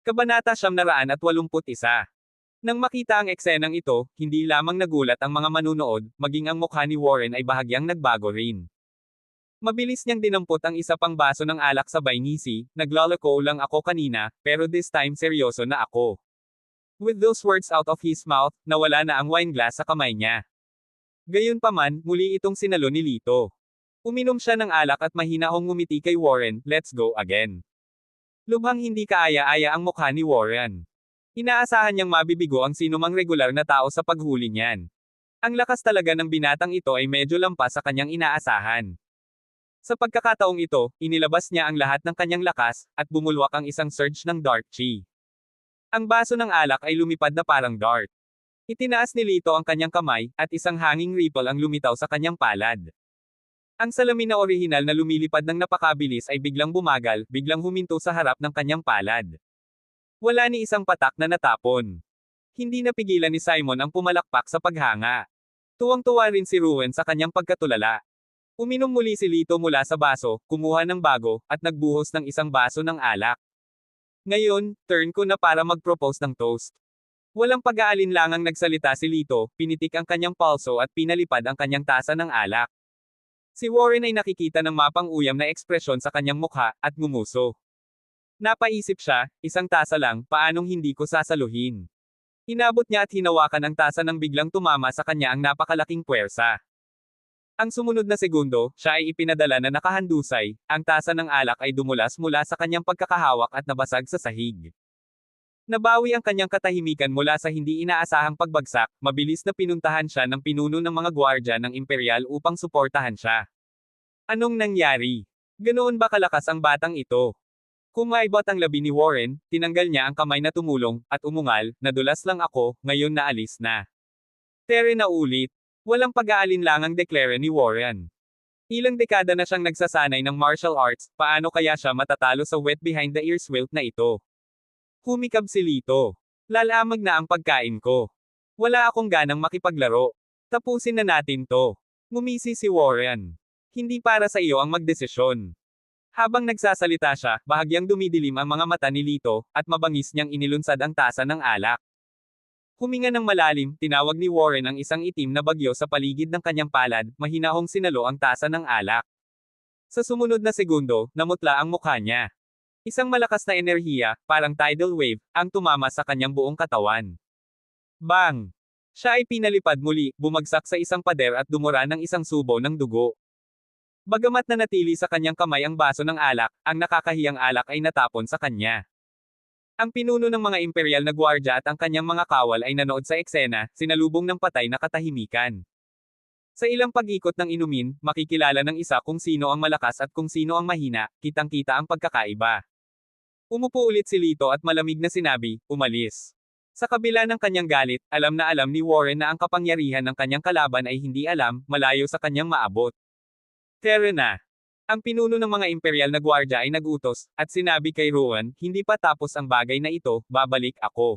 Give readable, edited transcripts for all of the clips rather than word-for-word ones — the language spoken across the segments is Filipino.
Kabanata 981. Nang makita ang eksenang ito, hindi lamang nagulat ang mga manunood, maging ang mukha ni Warren ay bahagyang nagbago rin. Mabilis niyang dinampot ang isa pang baso ng alak sabay ngisi, nagloloko lang ako kanina, pero this time seryoso na ako. With those words out of his mouth, nawala na ang wine glass sa kamay niya. Gayunpaman, muli itong sinalo ni Lito. Uminom siya ng alak at mahinahong ngumiti kay Warren, let's go again. Lubhang hindi kaaya-aya ang mukha ni Warren. Inaasahan niyang mabibigo ang sinumang regular na tao sa paghuli niyan. Ang lakas talaga ng binatang ito ay medyo lampas sa kanyang inaasahan. Sa pagkakataong ito, inilabas niya ang lahat ng kanyang lakas, at bumulwak ang isang surge ng dark chi. Ang baso ng alak ay lumipad na parang dart. Itinaas ni Lito ang kanyang kamay, at isang hanging ripple ang lumitaw sa kanyang palad. Ang salamin na orihinal na lumilipad ng napakabilis ay biglang bumagal, biglang huminto sa harap ng kanyang palad. Wala ni isang patak na natapon. Hindi napigilan ni Simon ang pumalakpak sa paghanga. Tuwang-tuwa rin si Ruwen sa kanyang pagkatulala. Uminom muli si Lito mula sa baso, kumuha ng bago, at nagbuhos ng isang baso ng alak. Ngayon, turn ko na para mag-propose ng toast. Walang pag-aalinlangang nagsalita si Lito, pinitik ang kanyang palso at pinalipad ang kanyang tasa ng alak. Si Warren ay nakikita ng mapang-uyam na ekspresyon sa kanyang mukha, at ngumuso. Napaisip siya, isang tasa lang, paanong hindi ko sasaluhin? Inabot niya at hinawakan ang tasa nang biglang tumama sa kanya ang napakalaking puwersa. Ang sumunod na segundo, siya ay ipinadala na nakahandusay, ang tasa ng alak ay dumulas mula sa kanyang pagkakahawak at nabasag sa sahig. Nabawi ang kanyang katahimikan mula sa hindi inaasahang pagbagsak, mabilis na pinuntahan siya ng pinuno ng mga gwardya ng Imperial upang suportahan siya. Anong nangyari? Ganoon ba kalakas ang batang ito? Kung maibot ang labi ni Warren, tinanggal niya ang kamay na tumulong, at umungal, nadulas lang ako, ngayon naalis na. Tere na ulit. Walang pag-aalinlangang deklara ni Warren. Ilang dekada na siyang nagsasanay ng martial arts, paano kaya siya matatalo sa wet behind the ears wilt na ito? Humikab si Lito. Lalamag na ang pagkain ko. Wala akong ganang makipaglaro. Tapusin na natin to. Ngumisi si Warren. Hindi para sa iyo ang magdesisyon. Habang nagsasalita siya, bahagyang dumidilim ang mga mata ni Lito, at mabangis niyang inilunsad ang tasa ng alak. Huminga ng malalim, tinawag ni Warren ang isang itim na bagyo sa paligid ng kanyang palad, mahinahong sinalo ang tasa ng alak. Sa sumunod na segundo, namutla ang mukha niya. Isang malakas na enerhiya, parang tidal wave, ang tumama sa kanyang buong katawan. Bang! Siya ay pinalipad muli, bumagsak sa isang pader at dumura ng isang subo ng dugo. Bagamat nanatili sa kanyang kamay ang baso ng alak, ang nakakahiyang alak ay natapon sa kanya. Ang pinuno ng mga imperial na gwardya at ang kanyang mga kawal ay nanood sa eksena, sinalubong ng patay na katahimikan. Sa ilang pag-ikot ng inumin, makikilala ng isa kung sino ang malakas at kung sino ang mahina, kitang-kita ang pagkakaiba. Umupo ulit si Lito at malamig na sinabi, umalis. Sa kabila ng kanyang galit, alam na alam ni Warren na ang kapangyarihan ng kanyang kalaban ay hindi alam, malayo sa kanyang maabot. Tere na. Ang pinuno ng mga imperial na gwardya ay nagutos, at sinabi kay Rowan, hindi pa tapos ang bagay na ito, babalik ako.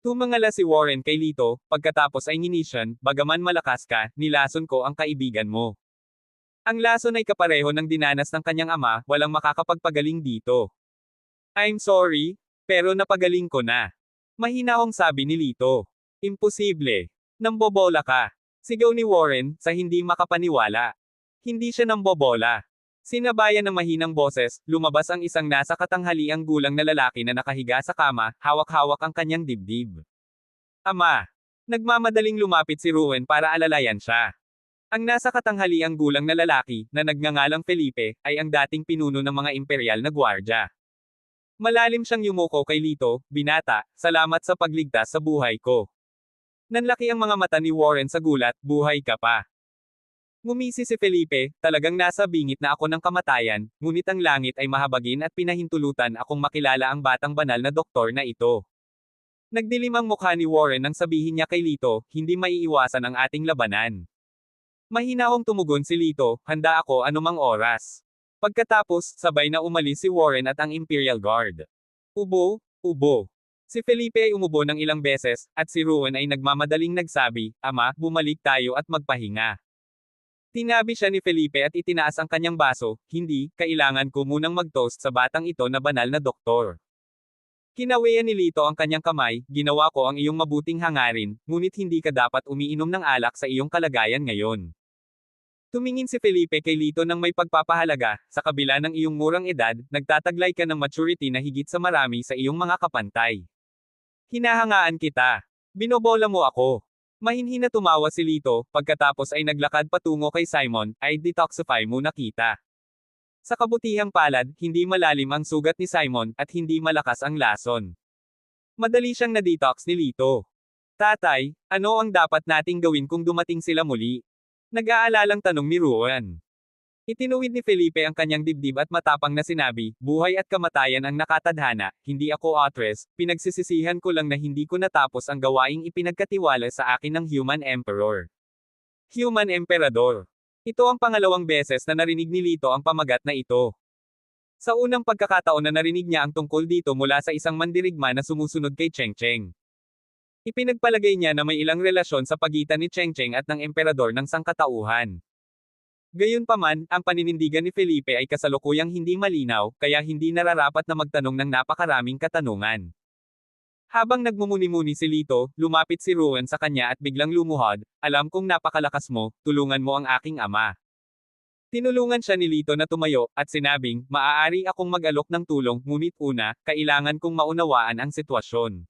Tumangala si Warren kay Lito, pagkatapos ay nginisyan, bagaman malakas ka, nilason ko ang kaibigan mo. Ang lason ay kapareho ng dinanas ng kanyang ama, walang makakapagpagaling dito. I'm sorry, pero napagaling ko na. Mahinahong sabi ni Lito. Imposible. Nambobola ka. Sigaw ni Warren, sa hindi makapaniwala. Hindi siya nambobola. Sinabayan ng mahinang boses, lumabas ang isang nasa katanghaliang gulang na lalaki na nakahiga sa kama, hawak-hawak ang kanyang dibdib. Ama! Nagmamadaling lumapit si Ruwen para alalayan siya. Ang nasa katanghaliang gulang na lalaki, na nagngangalang Felipe, ay ang dating pinuno ng mga imperial na gwardya. Malalim siyang yumuko kay Lito, binata, salamat sa pagligtas sa buhay ko. Nanlaki ang mga mata ni Warren sa gulat, buhay ka pa. Ngumisi si Felipe, talagang nasa bingit na ako ng kamatayan, ngunit ang langit ay mahabagin at pinahintulutan akong makilala ang batang banal na doktor na ito. Nagdilim ang mukha ni Warren nang sabihin niya kay Lito, hindi maiiwasan ang ating labanan. Mahinahong tumugon si Lito, handa ako anumang oras. Pagkatapos, sabay na umalis si Warren at ang Imperial Guard. Ubo, ubo. Si Felipe ay umubo ng ilang beses, at si Ruwen ay nagmamadaling nagsabi, Ama, bumalik tayo at magpahinga. Tinabi siya ni Felipe at itinaas ang kanyang baso, hindi, kailangan ko munang mag-toast sa batang ito na banal na doktor. Kinawian ni Lito ang kanyang kamay, ginawa ko ang iyong mabuting hangarin, ngunit hindi ka dapat umiinom ng alak sa iyong kalagayan ngayon. Tumingin si Felipe kay Lito ng may pagpapahalaga, sa kabila ng iyong murang edad, nagtataglay ka ng maturity na higit sa marami sa iyong mga kapantay. Hinahangaan kita. Binobola mo ako. Mahinhin na tumawa si Lito, pagkatapos ay naglakad patungo kay Simon, ay detoxify muna kita. Sa kabutihang palad, hindi malalim ang sugat ni Simon, at hindi malakas ang lason. Madali siyang na-detox ni Lito. Tatay, ano ang dapat nating gawin kung dumating sila muli? Nag-aalalang tanong ni Ruan. Itinuwid ni Felipe ang kanyang dibdib at matapang na sinabi, buhay at kamatayan ang nakatadhana, hindi ako actress, pinagsisisihan ko lang na hindi ko natapos ang gawaing ipinagkatiwala sa akin ng Human Emperor. Human Emperador. Ito ang pangalawang beses na narinig ni Lito ang pamagat na ito. Sa unang pagkakataon na narinig niya ang tungkol dito mula sa isang mandirigma na sumusunod kay Cheng Cheng. Ipinagpalagay niya na may ilang relasyon sa pagitan ni Cheng Cheng at ng emperador ng sangkatauhan. Gayunpaman, ang paninindigan ni Felipe ay kasalukuyang hindi malinaw, kaya hindi nararapat na magtanong ng napakaraming katanungan. Habang nagmumuni-muni si Lito, lumapit si Ruan sa kanya at biglang lumuhod, alam kong napakalakas mo, tulungan mo ang aking ama. Tinulungan siya ni Lito na tumayo, at sinabing, maaari akong mag-alok ng tulong, ngunit una, kailangan kong maunawaan ang sitwasyon.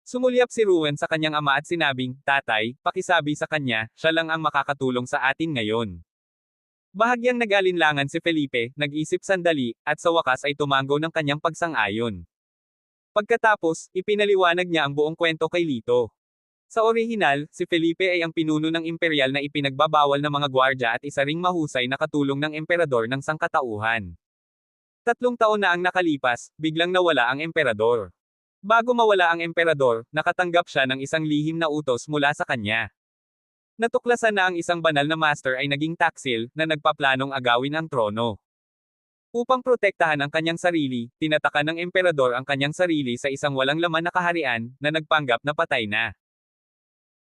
Sumulyap si Ruan sa kanyang ama at sinabing, tatay, pakisabi sa kanya, siya lang ang makakatulong sa atin ngayon. Bahagyang nag-alinlangan si Felipe, nag-isip sandali, at sa wakas ay tumango ng kanyang pagsang-ayon. Pagkatapos, ipinaliwanag niya ang buong kwento kay Lito. Sa orihinal, si Felipe ay ang pinuno ng imperial na ipinagbabawal ng mga gwardya at isa ring mahusay na katulong ng emperador ng sangkatauhan. 3 taon na ang nakalipas, biglang nawala ang emperador. Bago mawala ang emperador, nakatanggap siya ng isang lihim na utos mula sa kanya. Natuklasan na ang isang banal na master ay naging taksil, na nagpaplanong agawin ang trono. Upang protektahan ang kanyang sarili, tinatakan ng emperador ang kanyang sarili sa isang walang laman na kaharian, na nagpanggap na patay na.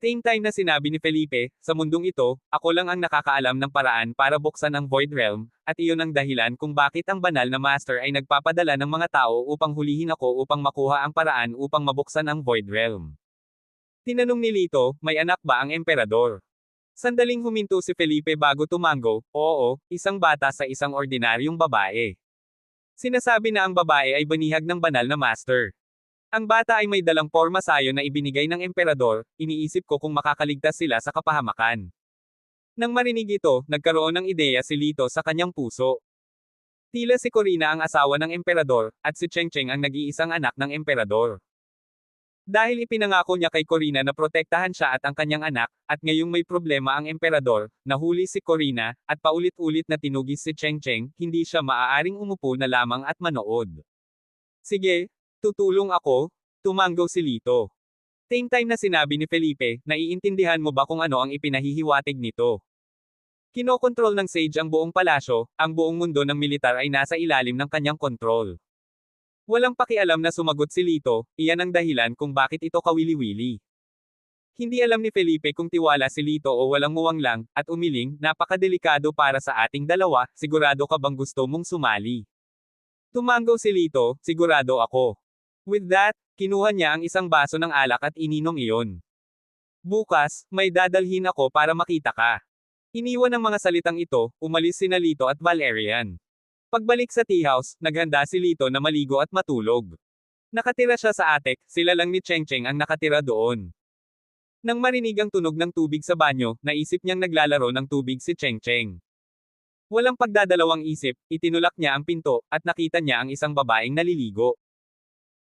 Same time na sinabi ni Felipe, sa mundong ito, ako lang ang nakakaalam ng paraan para buksan ang Void Realm, at iyon ang dahilan kung bakit ang banal na master ay nagpapadala ng mga tao upang hulihin ako upang makuha ang paraan upang mabuksan ang Void Realm. Tinanong ni Lito, may anak ba ang emperador? Sandaling huminto si Felipe bago tumango, oo, isang bata sa isang ordinaryong babae. Sinasabi na ang babae ay banihag ng banal na master. Ang bata ay may dalang porma sayo na ibinigay ng emperador, iniisip ko kung makakaligtas sila sa kapahamakan. Nang marinig ito, nagkaroon ng ideya si Lito sa kanyang puso. Tila si Corina ang asawa ng emperador, at si Cheng Cheng ang nag-iisang anak ng emperador. Dahil ipinangako niya kay Corina na protektahan siya at ang kanyang anak, at ngayong may problema ang emperador, nahuli si Corina, at paulit-ulit na tinugis si Cheng Cheng, hindi siya maaaring umupo na lamang at manood. Sige, tutulong ako, tumango si Lito. Same time na sinabi ni Felipe, naiintindihan mo ba kung ano ang ipinahihiwatig nito? Kinokontrol ng Sage ang buong palasyo, ang buong mundo ng militar ay nasa ilalim ng kanyang kontrol. Walang pakialam na sumagot si Lito, iyan ang dahilan kung bakit ito kawili-wili. Hindi alam ni Felipe kung tiwala si Lito o walang muwang lang, at umiling, napakadelikado para sa ating dalawa, sigurado ka bang gusto mong sumali? Tumango si Lito, sigurado ako. With that, kinuha niya ang isang baso ng alak at ininom iyon. Bukas, may dadalhin ako para makita ka. Iniwan ang mga salitang ito, umalis sina Lito at Valerian. Pagbalik sa tea house, naghanda si Lito na maligo at matulog. Nakatira siya sa attic, sila lang ni Cheng Cheng ang nakatira doon. Nang marinig ang tunog ng tubig sa banyo, naisip niyang naglalaro ng tubig si Cheng Cheng. Walang pagdadalawang isip, itinulak niya ang pinto, at nakita niya ang isang babaeng naliligo.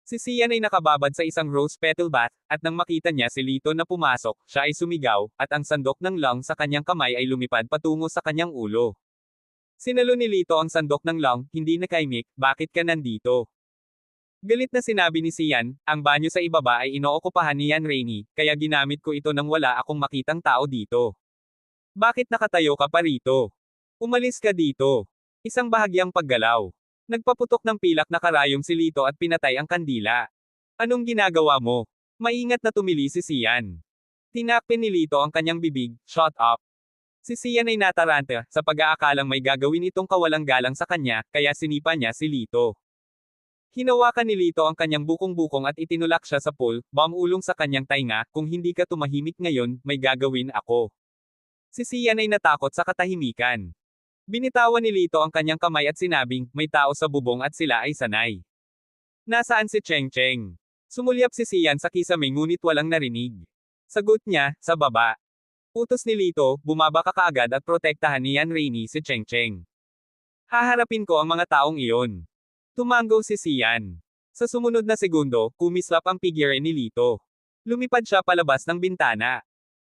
Si Sian ay nakababad sa isang rose petal bath, at nang makita niya si Lito na pumasok, siya ay sumigaw, at ang sandok ng long sa kanyang kamay ay lumipad patungo sa kanyang ulo. Sinalo ni Lito ang sandok ng long, hindi nakaimik, bakit ka nandito? Galit na sinabi ni Sian, ang banyo sa ibaba ay inookupahan ni Yan Rainy, kaya ginamit ko ito nang wala akong makitang tao dito. Bakit nakatayo ka pa rito? Umalis ka dito. Isang bahagyang paggalaw. Nagpaputok ng pilak na karayom si Lito at pinatay ang kandila. Anong ginagawa mo? Maingat na tumili si Sian. Tinakpin ni Lito ang kanyang bibig, shut up. Si Sian ay nataranta, sa pag-aakalang may gagawin itong kawalang galang sa kanya, kaya sinipa niya si Lito. Hinawakan ni Lito ang kanyang bukong-bukong at itinulak siya sa pool, ulong sa kanyang tainga, kung hindi ka tumahimik ngayon, may gagawin ako. Si Sian ay natakot sa katahimikan. Binitawan ni Lito ang kanyang kamay at sinabing, may tao sa bubong at sila ay sanay. Nasaan si Cheng Cheng? Sumulyap si Sian sa kisame ngunit walang narinig. Sagot niya, sa baba. Utos ni Lito, bumaba ka kaagad at protektahan ni Yan Rainey si Cheng Cheng. Haharapin ko ang mga taong iyon. Tumango si Sian. Sa sumunod na segundo, kumislap ang figure ni Lito. Lumipad siya palabas ng bintana.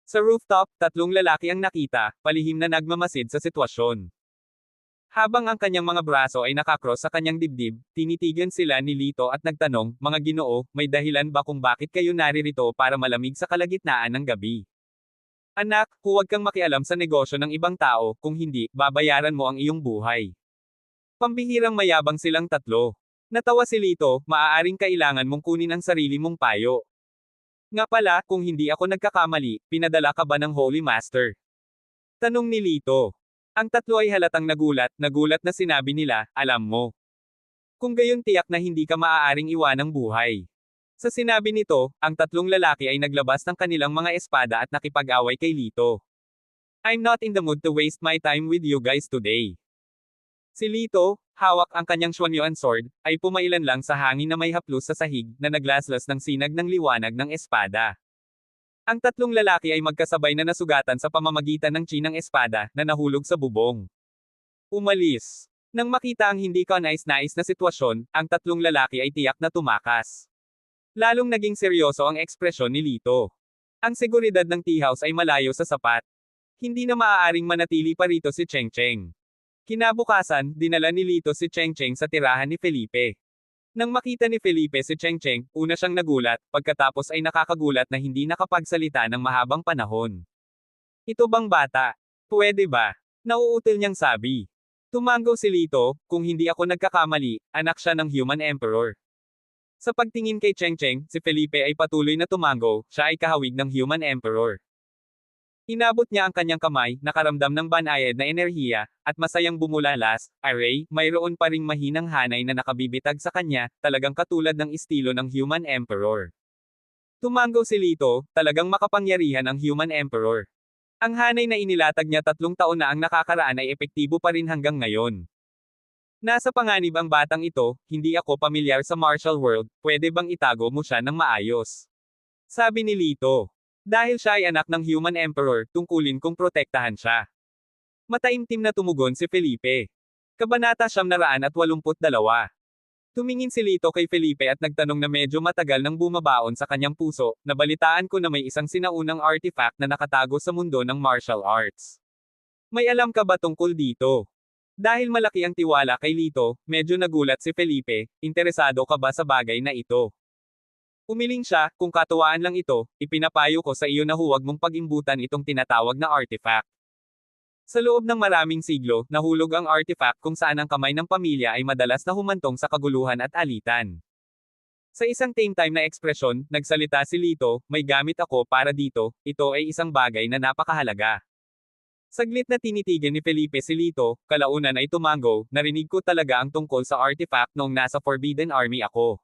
Sa rooftop, 3 lalaki ang nakita, palihim na nagmamasid sa sitwasyon. Habang ang kanyang mga braso ay nakakross sa kanyang dibdib, tinitigan sila ni Lito at nagtanong, mga Ginoo, may dahilan ba kung bakit kayo naririto para malamig sa kalagitnaan ng gabi? Anak, huwag kang makialam sa negosyo ng ibang tao, kung hindi, babayaran mo ang iyong buhay. Pambihirang mayabang silang tatlo. Natawa si Lito, maaaring kailangan mong kunin ang sarili mong payo. Nga pala, kung hindi ako nagkakamali, pinadala ka ba ng Holy Master? Tanong ni Lito. Ang tatlo ay halatang nagulat na sinabi nila, alam mo. Kung gayon tiyak na hindi ka maaaring iwanang buhay. Sa sinabi nito, ang 3 lalaki ay naglabas ng kanilang mga espada at nakipag-away kay Lito. I'm not in the mood to waste my time with you guys today. Si Lito, hawak ang kanyang Xuanyuan sword, ay pumailan lang sa hangin na may haplos sa sahig, na naglaslas ng sinag ng liwanag ng espada. Ang 3 lalaki ay magkasabay na nasugatan sa pamamagitan ng chinang espada, na nahulog sa bubong. Umalis. Nang makita ang hindi kanais-nais na sitwasyon, ang 3 lalaki ay tiyak na tumakas. Lalong naging seryoso ang ekspresyon ni Lito. Ang seguridad ng tea house ay malayo sa sapat. Hindi na maaaring manatili pa rito si Cheng Cheng. Kinabukasan, dinala ni Lito si Cheng Cheng sa tirahan ni Felipe. Nang makita ni Felipe si Cheng Cheng, una siyang nagulat, pagkatapos ay nakakagulat na hindi nakapagsalita ng mahabang panahon. Ito bang bata? Pwede ba? Nauutil niyang sabi. Tumango si Lito, kung hindi ako nagkakamali, anak siya ng Human Emperor. Sa pagtingin kay Cheng Cheng, si Felipe ay patuloy na tumango, siya ay kahawig ng Human Emperor. Inabot niya ang kanyang kamay, nakaramdam ng banayad na enerhiya, at masayang bumulalas, Aray, mayroon pa ring mahinang hanay na nakabibitag sa kanya, talagang katulad ng estilo ng Human Emperor. Tumango si Lito, talagang makapangyarihan ang Human Emperor. Ang hanay na inilatag niya 3 taon na ang nakakaraan ay epektibo pa rin hanggang ngayon. Nasa panganib ang batang ito, hindi ako pamilyar sa martial world, pwede bang itago mo siya ng maayos? Sabi ni Lito. Dahil siya ay anak ng Human Emperor, tungkulin kong protektahan siya. Mataimtim na tumugon si Felipe. Kabanata 982. Tumingin si Lito kay Felipe at nagtanong na medyo matagal nang bumabaon sa kanyang puso, nabalitaan ko na may isang sinaunang artifact na nakatago sa mundo ng martial arts. May alam ka ba tungkol dito? Dahil malaki ang tiwala kay Lito, medyo nagulat si Felipe, interesado ka ba sa bagay na ito? Umiling siya, kung katuwaan lang ito, ipinapayo ko sa iyo na huwag mong pag-imbutan itong tinatawag na artifact. Sa loob ng maraming siglo, nahulog ang artifact kung saan ang kamay ng pamilya ay madalas na humantong sa kaguluhan at alitan. Sa isang tame time na ekspresyon, nagsalita si Lito, may gamit ako para dito, ito ay isang bagay na napakahalaga. Saglit na tinitigan ni Felipe si Lito, kalaunan ay tumango, narinig ko talaga ang tungkol sa artifact noong nasa Forbidden Army ako.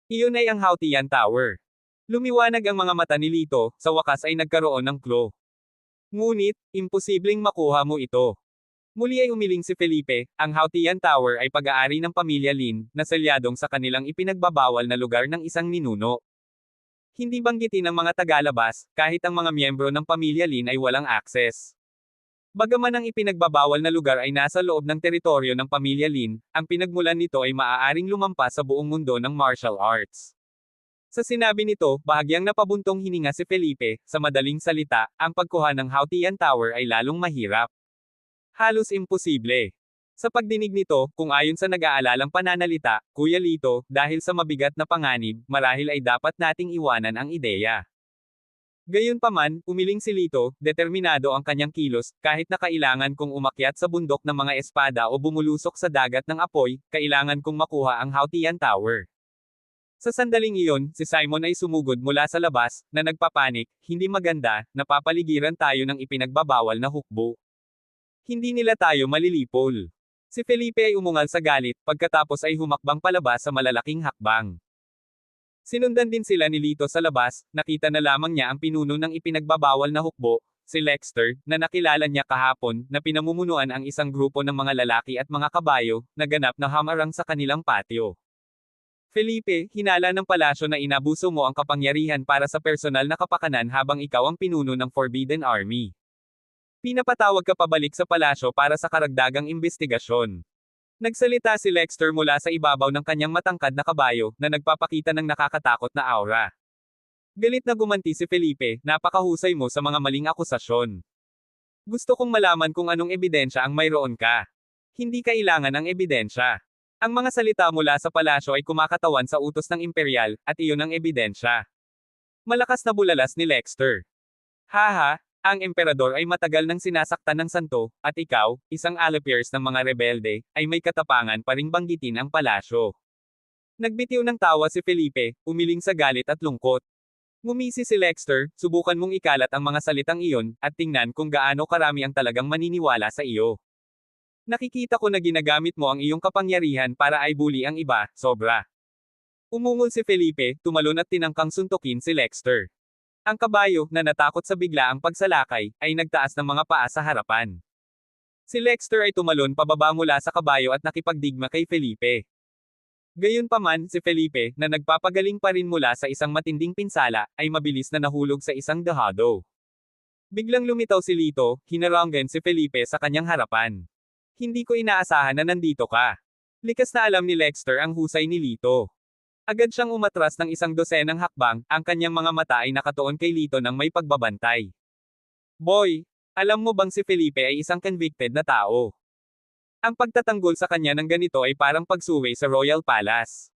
Iyon ay ang Hautian Tower. Lumiwanag ang mga mata ni Lito, sa wakas ay nagkaroon ng clue. Ngunit, imposibleng makuha mo ito. Muli ay umiling si Felipe, ang Hautian Tower ay pag-aari ng pamilya Lin, na selyadong sa kanilang ipinagbabawal na lugar ng isang ninuno. Hindi banggitin ng mga tagalabas, kahit ang mga miyembro ng pamilya Lin ay walang access. Bagaman ang ipinagbabawal na lugar ay nasa loob ng teritoryo ng pamilya Lin, ang pinagmulan nito ay maaaring lumampas sa buong mundo ng martial arts. Sa sinabi nito, bahagyang napabuntong hininga si Felipe, sa madaling salita, ang pagkuha ng Hautian Tower ay lalong mahirap. Halos imposible. Sa pagdinig nito, kung ayon sa nag-aalalang pananalita, Kuya Lito, dahil sa mabigat na panganib, marahil ay dapat nating iwanan ang ideya. Gayunpaman, umiling si Lito, determinado ang kanyang kilos, kahit na kailangan kong umakyat sa bundok ng mga espada o bumulusok sa dagat ng apoy, kailangan kong makuha ang Hautian Tower. Sa sandaling iyon, si Simon ay sumugod mula sa labas, na nagpapanik, hindi maganda, napapaligiran tayo ng ipinagbabawal na hukbo. Hindi nila tayo malilipol. Si Felipe ay umungal sa galit, pagkatapos ay humakbang palabas sa malalaking hakbang. Sinundan din sila ni Lito sa labas, nakita na lamang niya ang pinuno ng ipinagbabawal na hukbo, si Lexter, na nakilala niya kahapon, na pinamumunuan ang isang grupo ng mga lalaki at mga kabayo, na ganap na hamarang sa kanilang patio. Felipe, hinala ng palasyo na inabuso mo ang kapangyarihan para sa personal na kapakanan habang ikaw ang pinuno ng Forbidden Army. Pinapatawag ka pabalik sa palasyo para sa karagdagang imbestigasyon. Nagsalita si Lexter mula sa ibabaw ng kanyang matangkad na kabayo, na nagpapakita ng nakakatakot na aura. Galit na gumanti si Felipe, napakahusay mo sa mga maling akusasyon. Gusto kong malaman kung anong ebidensya ang mayroon ka. Hindi kailangan ng ebidensya. Ang mga salita mula sa palasyo ay kumakatawan sa utos ng imperial, at iyon ang ebidensya. Malakas na bulalas ni Lexter. Haha, ang emperador ay matagal nang sinasaktan ng santo, at ikaw, isang allipiers ng mga rebelde, ay may katapangan pa ring banggitin ang palasyo. Nagbitiw ng tawa si Felipe, umiling sa galit at lungkot. Ngumisi si Lexter, subukan mong ikalat ang mga salitang iyon, at tingnan kung gaano karami ang talagang maniniwala sa iyo. Nakikita ko na ginagamit mo ang iyong kapangyarihan para ay bully ang iba, sobra. Umungol si Felipe, tumalon at tinangkang suntukin si Lexter. Ang kabayo, na natakot sa biglaang pagsalakay, ay nagtaas ng mga paa sa harapan. Si Lexter ay tumalon pababa mula sa kabayo at nakipagdigma kay Felipe. Gayunpaman, si Felipe, na nagpapagaling pa rin mula sa isang matinding pinsala, ay mabilis na nahulog sa isang dahado. Biglang lumitaw si Lito, hinaranggan si Felipe sa kanyang harapan. Hindi ko inaasahan na nandito ka. Likas na alam ni Lexter ang husay ni Lito. Agad siyang umatras ng isang dosenang hakbang, ang kanyang mga mata ay nakatuon kay Lito ng may pagbabantay. Boy, alam mo bang si Felipe ay isang convicted na tao? Ang pagtatanggol sa kanya ng ganito ay parang pagsuway sa Royal Palace.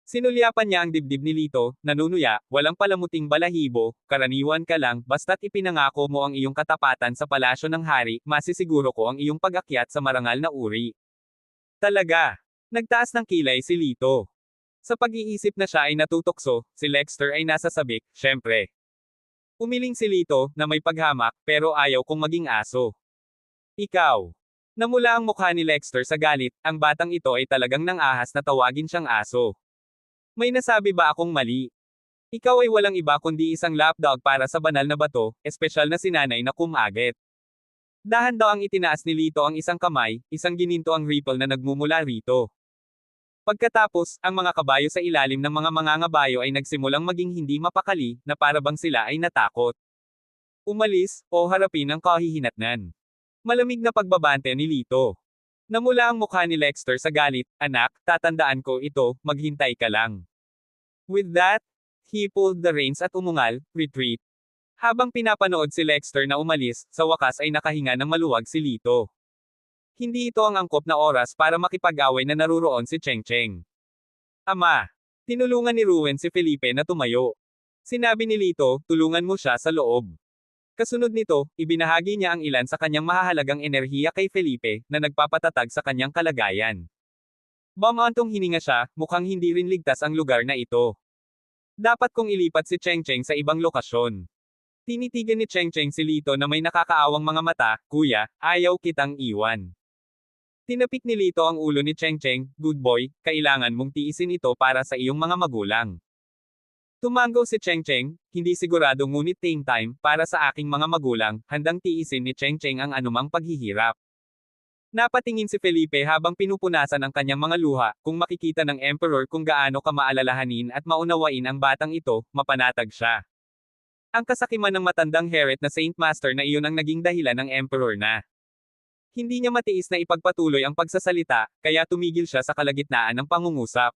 Sinulyapan niya ang dibdib ni Lito, nanunuya, walang palamuting balahibo, karaniwan ka lang, basta't ipinangako mo ang iyong katapatan sa palasyo ng hari, masisiguro ko ang iyong pag-akyat sa marangal na uri. Talaga. Nagtaas ng kilay si Lito. Sa pag-iisip na siya ay natutokso, si Lexter ay nasa sabik, syempre. Umiling si Lito, na may paghamak, pero ayaw kong maging aso. Ikaw. Namula ang mukha ni Lexter sa galit, ang batang ito ay talagang nang-ahas na tawagin siyang aso. May nasabi ba akong mali? Ikaw ay walang iba kundi isang lapdog para sa banal na bato, espesyal na sinanay na kumagit. Dahan daw ang itinaas ni Lito ang isang kamay, isang gininto ang ripple na nagmumula rito. Pagkatapos, ang mga kabayo sa ilalim ng mga mangangabayo ay nagsimulang maging hindi mapakali, na parabang sila ay natakot. Umalis, o harapin ang kahihinatnan. Malamig na pagbabante ni Lito. Namula ang mukha ni Lexter sa galit, anak, tatandaan ko ito, maghintay ka lang. With that, he pulled the reins at umungal, retreat. Habang pinapanood si Lexter na umalis, sa wakas ay nakahinga ng maluwag si Lito. Hindi ito ang angkop na oras para makipag-away na naruroon si Cheng Cheng. Ama, tinulungan ni Ruwen si Felipe na tumayo. Sinabi ni Lito, tulungan mo siya sa loob. Kasunod nito, ibinahagi niya ang ilan sa kanyang mahahalagang enerhiya kay Felipe, na nagpapatatag sa kanyang kalagayan. Bamantong hininga siya, mukhang hindi rin ligtas ang lugar na ito. Dapat kong ilipat si Cheng Cheng sa ibang lokasyon. Tinitigan ni Cheng Cheng si Lito na may nakakaawang mga mata, kuya, ayaw kitang iwan. Tinapik ni Lito ang ulo ni Cheng Cheng, good boy, kailangan mong tiisin ito para sa iyong mga magulang. Tumango si Cheng Cheng, hindi sigurado ngunit same time, para sa aking mga magulang, handang tiisin ni Cheng Cheng ang anumang paghihirap. Napatingin si Felipe habang pinupunasan ang kanyang mga luha, kung makikita ng Emperor kung gaano ka maalalahanin at maunawain ang batang ito, mapanatag siya. Ang kasakiman ng matandang heret na Saint Master na iyon ang naging dahilan ng Emperor na. Hindi niya matiis na ipagpatuloy ang pagsasalita, kaya tumigil siya sa kalagitnaan ng pangungusap.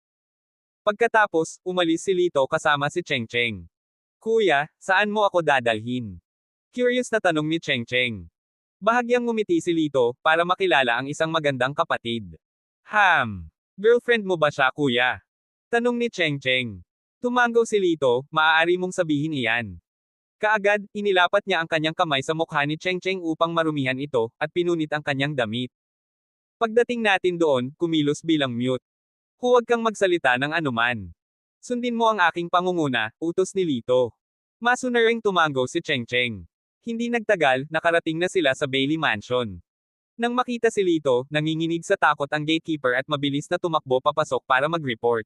Pagkatapos, umalis si Lito kasama si Cheng Cheng. Kuya, saan mo ako dadalhin? Curious na tanong ni Cheng Cheng. Bahagyang ngumiti si Lito, para makilala ang isang magandang kapatid. Girlfriend mo ba siya kuya? Tanong ni Cheng Cheng. Tumango si Lito, maaari mong sabihin iyan. Kaagad, inilapat niya ang kanyang kamay sa mukha ni Cheng Cheng upang marumihan ito, at pinunit ang kanyang damit. Pagdating natin doon, kumilos bilang mute. Huwag kang magsalita ng anuman. Sundin mo ang aking pangunguna, utos ni Lito. Masunaring tumango si Cheng Cheng. Hindi nagtagal, nakarating na sila sa Bailey Mansion. Nang makita si Lito, nanginginig sa takot ang gatekeeper at mabilis na tumakbo papasok para mag-report.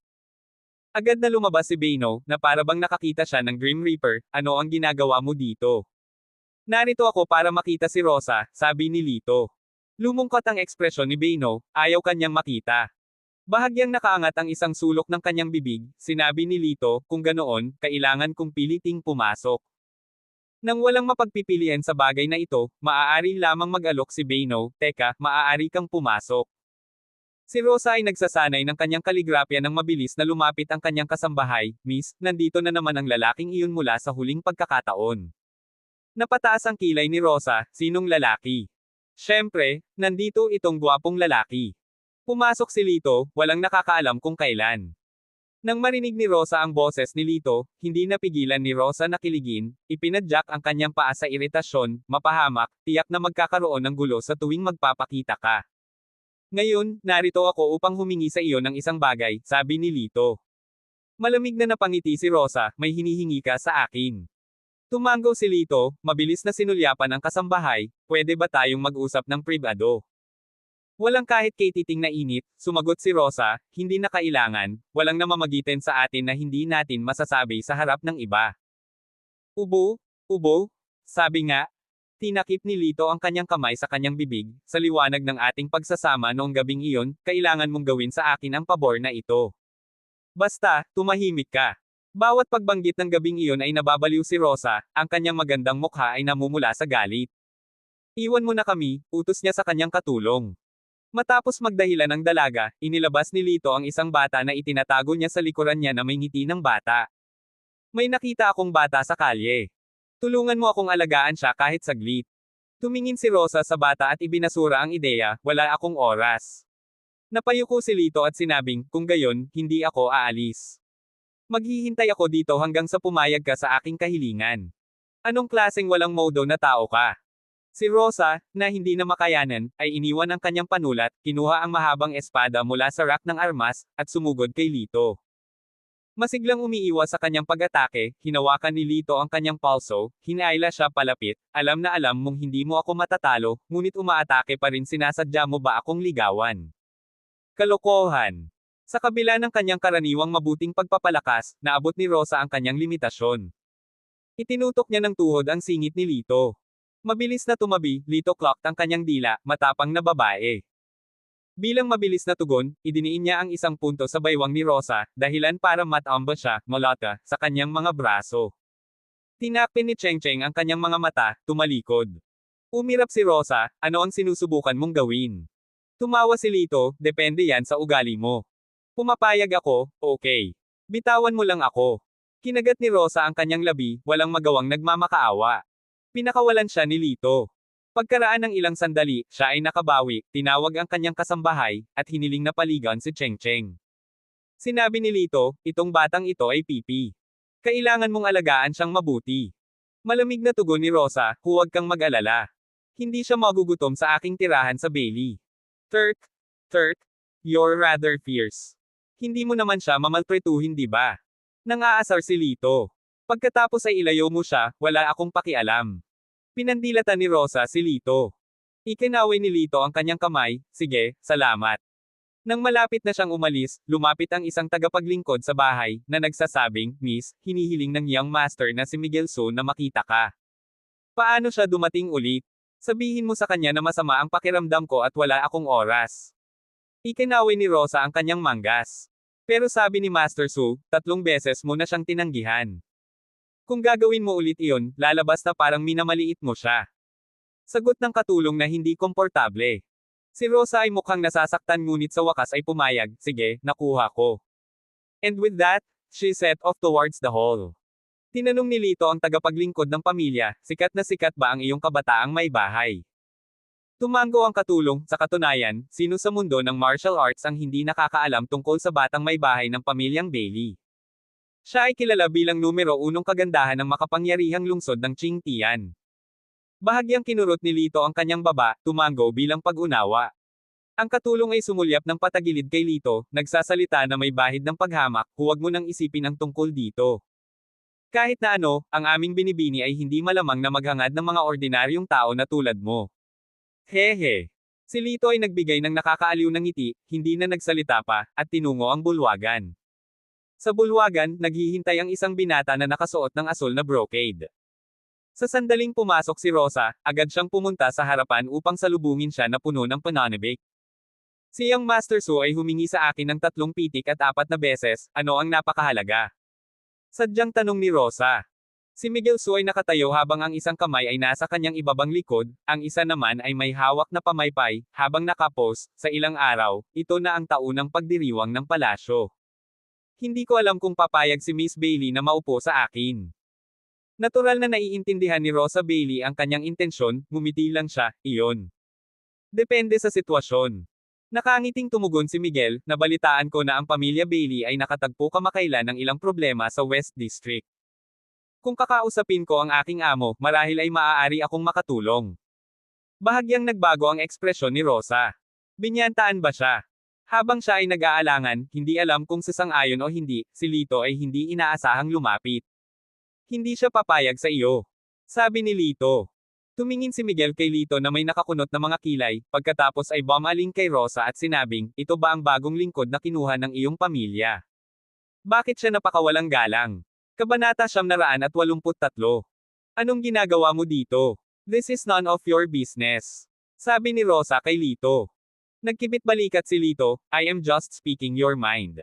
Agad na lumabas si Beno, na para bang nakakita siya ng Grim Reaper. Ano ang ginagawa mo dito? Narito ako para makita si Rosa, sabi ni Lito. Lumungkot ang ekspresyon ni Beno, ayaw kanyang makita. Bahagyang nakaangat ang isang sulok ng kanyang bibig, sinabi ni Lito, kung ganoon, kailangan kong piliting pumasok. Nang walang mapagpipilian sa bagay na ito, maaari lamang mag-alok si Beno, teka, maaari kang pumasok. Si Rosa ay nagsasanay ng kanyang kaligrapya nang mabilis na lumapit ang kanyang kasambahay, Miss, nandito na naman ang lalaking iyon mula sa huling pagkakataon. Napataas ang kilay ni Rosa, sinong lalaki? Siyempre, nandito itong gwapong lalaki. Pumasok si Lito, walang nakakaalam kung kailan. Nang marinig ni Rosa ang boses ni Lito, hindi napigilan ni Rosa na kiligin, ipinadyak ang kanyang paa sa iritasyon, mapahamak, tiyak na magkakaroon ng gulo sa tuwing magpapakita ka. Ngayon, narito ako upang humingi sa iyo ng isang bagay, sabi ni Lito. Malamig na napangiti si Rosa, may hinihingi ka sa akin. Tumango si Lito, mabilis na sinulyapan ang kasambahay, pwede ba tayong mag-usap ng pribado? Walang kahit katiting na init, sumagot si Rosa, hindi na kailangan, walang namamagitan sa atin na hindi natin masasabi sa harap ng iba. Ubo? Ubo? Sabi nga. Tinakip ni Lito ang kanyang kamay sa kanyang bibig, sa liwanag ng ating pagsasama noong gabing iyon, kailangan mong gawin sa akin ang pabor na ito. Basta, tumahimik ka. Bawat pagbanggit ng gabing iyon ay nababaliw si Rosa, ang kanyang magandang mukha ay namumula sa galit. Iwan mo na kami, utos niya sa kanyang katulong. Matapos magdahilan ng dalaga, inilabas ni Lito ang isang bata na itinatago niya sa likuran niya na may ngiti ng bata. May nakita akong bata sa kalye. Tulungan mo akong alagaan siya kahit saglit. Tumingin si Rosa sa bata at ibinasura ang ideya, wala akong oras. Napayuko si Lito at sinabing, kung gayon, hindi ako aalis. Maghihintay ako dito hanggang sa pumayag ka sa aking kahilingan. Anong klaseng walang modo na tao ka? Si Rosa, na hindi na makayanan, ay iniwan ang kanyang panulat, kinuha ang mahabang espada mula sa rack ng armas, at sumugod kay Lito. Masiglang umiiwas sa kanyang pag-atake, hinawakan ni Lito ang kanyang palso, hinaila siya palapit, alam na alam mong hindi mo ako matatalo, ngunit umaatake pa rin, sinasadya mo ba akong ligawan? Kalokohan. Sa kabila ng kanyang karaniwang mabuting pagpapalakas, naabot ni Rosa ang kanyang limitasyon. Itinutok niya ng tuhod ang singit ni Lito. Mabilis na tumabi, Lito clocked ang kanyang dila, matapang na babae. Bilang mabilis na tugon, idiniin niya ang isang punto sa baywang ni Rosa, dahilan para matamba siya, malata, sa kanyang mga braso. Tinakpin ni Cheng Cheng ang kanyang mga mata, tumalikod. Umirap si Rosa, ano ang sinusubukan mong gawin? Tumawa si Lito, depende yan sa ugali mo. Pumapayag ako, okay. Bitawan mo lang ako. Kinagat ni Rosa ang kanyang labi, walang magawang nagmamakaawa. Pinakawalan siya ni Lito. Pagkaraan ng ilang sandali, siya ay nakabawi, tinawag ang kanyang kasambahay, at hiniling na paligan si Cheng Cheng. Sinabi ni Lito, itong batang ito ay pipi. Kailangan mong alagaan siyang mabuti. Malamig na tugon ni Rosa, huwag kang mag-alala. Hindi siya magugutom sa aking tirahan sa Bailey. Turk, you're rather fierce. Hindi mo naman siya mamaltretuhin, di ba? Nang-aasar si Lito. Pagkatapos ay ilayo mo siya, wala akong pakialam. Pinandilatan ni Rosa si Lito. Ikinaway ni Lito ang kanyang kamay, sige, salamat. Nang malapit na siyang umalis, lumapit ang isang tagapaglingkod sa bahay, na nagsasabing, Miss, hinihiling ng young master na si Miguel So na makita ka. Paano siya dumating ulit? Sabihin mo sa kanya na masama ang pakiramdam ko at wala akong oras. Ikinaway ni Rosa ang kanyang manggas. Pero sabi ni Master Su, 3 beses mo na siyang tinanggihan. Kung gagawin mo ulit iyon, lalabas na parang minamaliit mo siya. Sagot ng katulong na hindi komportable. Si Rosa ay mukhang nasasaktan ngunit sa wakas ay pumayag, sige, nakuha ko. And with that, she set off towards the hall. Tinanong ni Lito ang tagapaglingkod ng pamilya, sikat na sikat ba ang iyong kabataang may bahay? Tumango ang katulong, sa katunayan, sino sa mundo ng martial arts ang hindi nakakaalam tungkol sa batang may bahay ng pamilyang Bailey? Siya ay kilala bilang numero 1 kagandahan ng makapangyarihang lungsod ng Qingtian. Bahagyang kinurot ni Lito ang kanyang baba, tumango bilang pag-unawa. Ang katulong ay sumulyap ng patagilid kay Lito, nagsasalita na may bahid ng paghamak, huwag mo nang isipin ang tungkol dito. Kahit na ano, ang aming binibini ay hindi malamang na maghangad ng mga ordinaryong tao na tulad mo. Hehe. Si Lito ay nagbigay ng nakakaaliw na ngiti, hindi na nagsalita pa, at tinungo ang bulwagan. Sa bulwagan, naghihintay ang isang binata na nakasuot ng asul na brocade. Sa sandaling pumasok si Rosa, agad siyang pumunta sa harapan upang salubungin siya na puno ng pananabik. Si Young Master Su ay humingi sa akin ng 3 pitik at 4 na beses, ano ang napakahalaga? Sadyang tanong ni Rosa. Si Miguel Su ay nakatayo habang ang isang kamay ay nasa kanyang ibabang likod, ang isa naman ay may hawak na pamaypay, habang nakapos, sa ilang araw, ito na ang taunang pagdiriwang ng palasyo. Hindi ko alam kung papayag si Miss Bailey na maupo sa akin. Natural na naiintindihan ni Rosa Bailey ang kanyang intensyon, ngumiti lang siya, iyon. Depende sa sitwasyon. Nakangiting tumugon si Miguel, nabalitaan ko na ang pamilya Bailey ay nakatagpo kamakailan ng ilang problema sa West District. Kung kakausapin ko ang aking amo, marahil ay maaari akong makatulong. Bahagyang nagbago ang ekspresyon ni Rosa. Binyantaan ba siya? Habang siya ay nag-aalangan, hindi alam kung sasang-ayon o hindi, si Lito ay hindi inaasahang lumapit. Hindi siya papayag sa iyo. Sabi ni Lito. Tumingin si Miguel kay Lito na may nakakunot na mga kilay, pagkatapos ay bumaling kay Rosa at sinabing, ito ba ang bagong lingkod na kinuha ng iyong pamilya? Bakit siya napakawalang galang? Kabanata 983. Anong ginagawa mo dito? This is none of your business. Sabi ni Rosa kay Lito. Nagkibit balikat si Lito, I am just speaking your mind.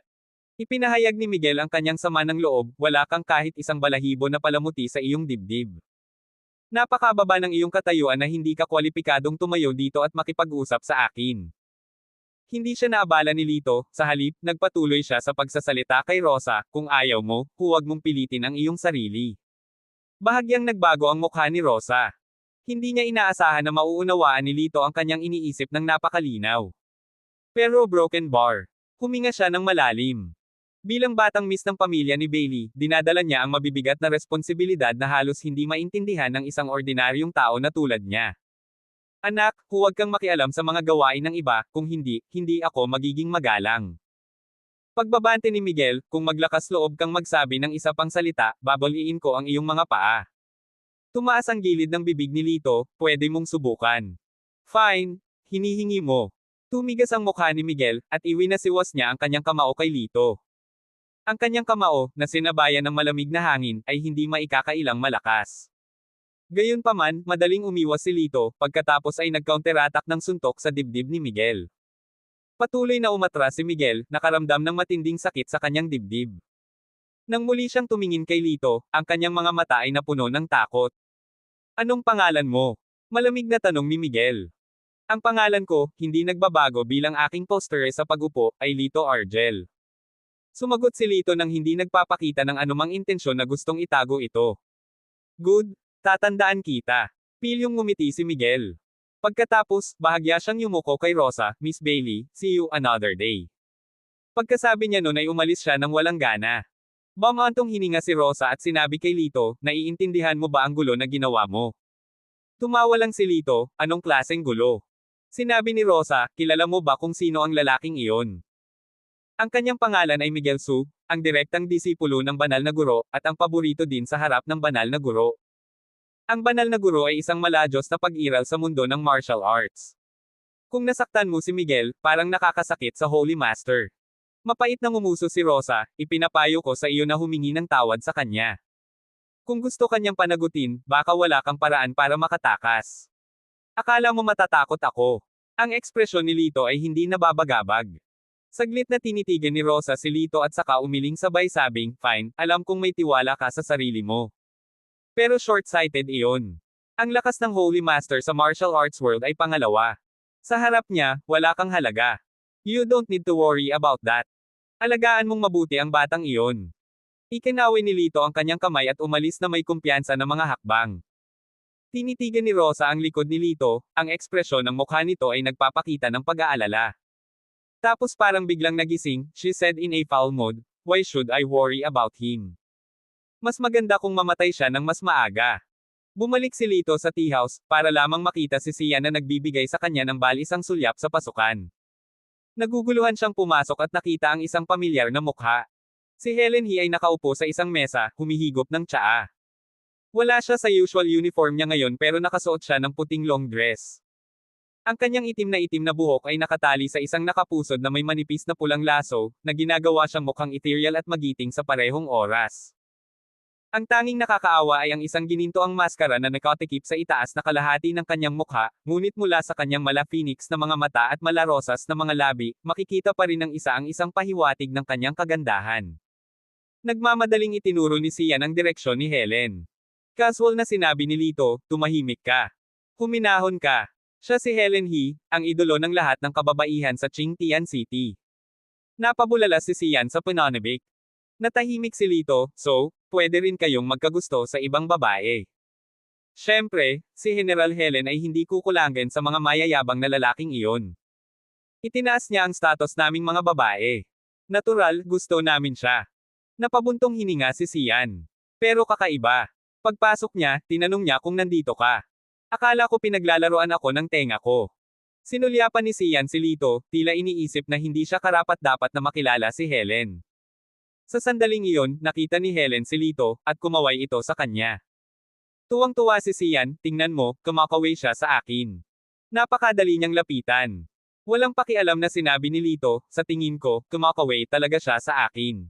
Ipinahayag ni Miguel ang kanyang sama ng loob, wala kang kahit isang balahibo na palamuti sa iyong dibdib. Napakababa ng iyong katayuan na hindi ka kwalipikadong tumayo dito at makipag-usap sa akin. Hindi siya naabala ni Lito, sa halip, nagpatuloy siya sa pagsasalita kay Rosa, kung ayaw mo, huwag mong pilitin ang iyong sarili. Bahagyang nagbago ang mukha ni Rosa. Hindi niya inaasahan na mauunawaan ni Lito ang kanyang iniisip ng napakalinaw. Pero broken bar. Huminga siya ng malalim. Bilang batang miss ng pamilya ni Bailey, dinadala niya ang mabibigat na responsibilidad na halos hindi maintindihan ng isang ordinaryong tao na tulad niya. Anak, huwag kang makialam sa mga gawain ng iba, kung hindi, hindi ako magiging magalang. Pagbabante ni Miguel, kung maglakas loob kang magsabi ng isa pang salita, babaliin ko ang iyong mga paa. Tumaas ang gilid ng bibig ni Lito, pwede mong subukan. Fine, hinihingi mo. Tumigas ang mukha ni Miguel, at iwinasiwas niya ang kanyang kamao kay Lito. Ang kanyang kamao, na sinabayan ng malamig na hangin, ay hindi maikakailang malakas. Gayunpaman, madaling umiwas si Lito, pagkatapos ay nag-counterattack ng suntok sa dibdib ni Miguel. Patuloy na umatras si Miguel, nakaramdam ng matinding sakit sa kanyang dibdib. Nang muli siyang tumingin kay Lito, ang kanyang mga mata ay napuno ng takot. Anong pangalan mo? Malamig na tanong ni Miguel. Ang pangalan ko, hindi nagbabago bilang aking poster sa pag-upo, ay Lito Argel. Sumagot si Lito nang hindi nagpapakita ng anumang intensyon na gustong itago ito. Good. Tatandaan kita. Pilyong ngumiti si Miguel. Pagkatapos, bahagya siyang yumuko kay Rosa, Miss Bailey, see you another day. Pagkasabi niya nun ay umalis siya ng walang gana. Bumantong hininga si Rosa at sinabi kay Lito, naiintindihan mo ba ang gulo na ginawa mo? Tumawa lang si Lito, anong klaseng gulo? Sinabi ni Rosa, kilala mo ba kung sino ang lalaking iyon? Ang kanyang pangalan ay Miguel Su, ang direktang disipulo ng banal na guro, at ang paborito din sa harap ng banal na guro. Ang banal na guro ay isang maladyos na pag-iral sa mundo ng martial arts. Kung nasaktan mo si Miguel, parang nakakasakit sa Holy Master. Mapait na ngumuso si Rosa, ipinapayo ko sa iyo na humingi ng tawad sa kanya. Kung gusto kanyang panagutin, baka wala kang paraan para makatakas. Akala mo matatakot ako. Ang ekspresyon ni Lito ay hindi nababagabag. Saglit na tinitigan ni Rosa si Lito at saka umiling sabay sabing, fine, alam kong may tiwala ka sa sarili mo. Pero short-sighted iyon. Ang lakas ng Holy Master sa martial arts world ay pangalawa. Sa harap niya, wala kang halaga. You don't need to worry about that. Alagaan mong mabuti ang batang iyon. Ikinaway ni Lito ang kanyang kamay at umalis na may kumpiyansa ng mga hakbang. Tinitigan ni Rosa ang likod ni Lito, ang ekspresyon ng mukha nito ay nagpapakita ng pag-aalala. Tapos parang biglang nagising, she said in a foul mode, why should I worry about him? Mas maganda kung mamatay siya ng mas maaga. Bumalik si Lito sa tea house, para lamang makita si Sia na nagbibigay sa kanya ng balisang sulyap sa pasukan. Naguguluhan siyang pumasok at nakita ang isang pamilyar na mukha. Si Helen He ay nakaupo sa isang mesa, humihigop ng tsaa. Wala siya sa usual uniform niya ngayon pero nakasuot siya ng puting long dress. Ang kanyang itim na buhok ay nakatali sa isang nakapusod na may manipis na pulang laso, na ginagawa siyang mukhang ethereal at magiting sa parehong oras. Ang tanging nakakaawa ay ang isang ginintoang maskara na nakatikip sa itaas na kalahati ng kanyang mukha, ngunit mula sa kanyang mala phoenix na mga mata at mala rosas na mga labi, makikita pa rin ng isa ang isang pahiwatig ng kanyang kagandahan. Nagmamadaling itinuro ni Sian ang direksyon ni Helen. Casual na sinabi ni Lito, tumahimik ka. Huminahon ka. Siya si Helen He, ang idolo ng lahat ng kababaihan sa Qingtian City. Napabulala si Sian sa pananabik. Natahimik si Lito, so, pwede rin kayong magkagusto sa ibang babae. Siyempre, si General Helen ay hindi kukulangan sa mga mayayabang na lalaking iyon. Itinaas niya ang status naming mga babae. Natural, gusto namin siya. Napabuntong hininga si Sian. Pero kakaiba. Pagpasok niya, tinanong niya kung nandito ka. Akala ko pinaglalaroan ako ng tenga ko. Sinulyapan ni Sian si Lito, tila iniisip na hindi siya karapat-dapat na makilala si Helen. Sa sandaling iyon, nakita ni Helen si Lito, at kumaway ito sa kanya. Tuwang-tuwa si Sian, tingnan mo, kumakaway siya sa akin. Napakadali niyang lapitan. Walang pakialam na sinabi ni Lito, sa tingin ko, kumakaway talaga siya sa akin.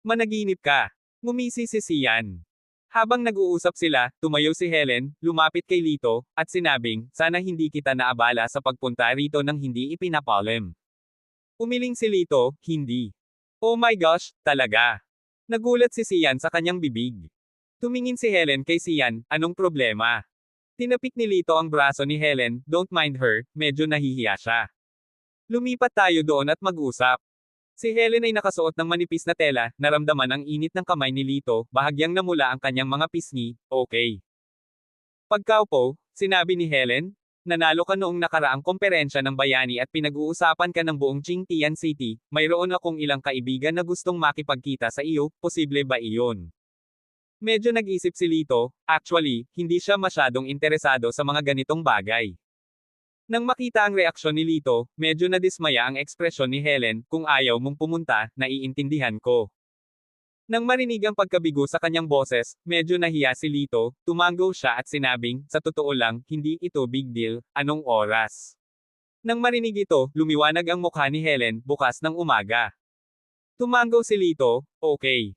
Managinip ka. Ngumisi si Sian. Habang nag-uusap sila, tumayo si Helen, lumapit kay Lito, at sinabing, sana hindi kita naabala sa pagpunta rito nang hindi ipinapalam. Umiling si Lito, hindi. Oh my gosh, talaga. Nagulat si Sian sa kanyang bibig. Tumingin si Helen kay Sian, anong problema? Tinapik ni Lito ang braso ni Helen, don't mind her, medyo nahihiya siya. Lumipat tayo doon at mag-usap. Si Helen ay nakasuot ng manipis na tela, naramdaman ang init ng kamay ni Lito, bahagyang namula ang kanyang mga pisngi, okay. Pagkaupo, sinabi ni Helen, nanalo ka noong nakaraang komperensya ng bayani at pinag-uusapan ka ng buong Qingtian City, mayroon akong ilang kaibigan na gustong makipagkita sa iyo, posible ba iyon? Medyo nag-isip si Lito, actually, hindi siya masyadong interesado sa mga ganitong bagay. Nang makita ang reaksyon ni Lito, medyo nadismaya ang ekspresyon ni Helen, kung ayaw mong pumunta, naiintindihan ko. Nang marinig ang pagkabigo sa kanyang boses, medyo nahiya si Lito, tumango siya at sinabing, sa totoo lang, hindi ito big deal, anong oras? Nang marinig ito, lumiwanag ang mukha ni Helen, bukas ng umaga. Tumango si Lito, okay.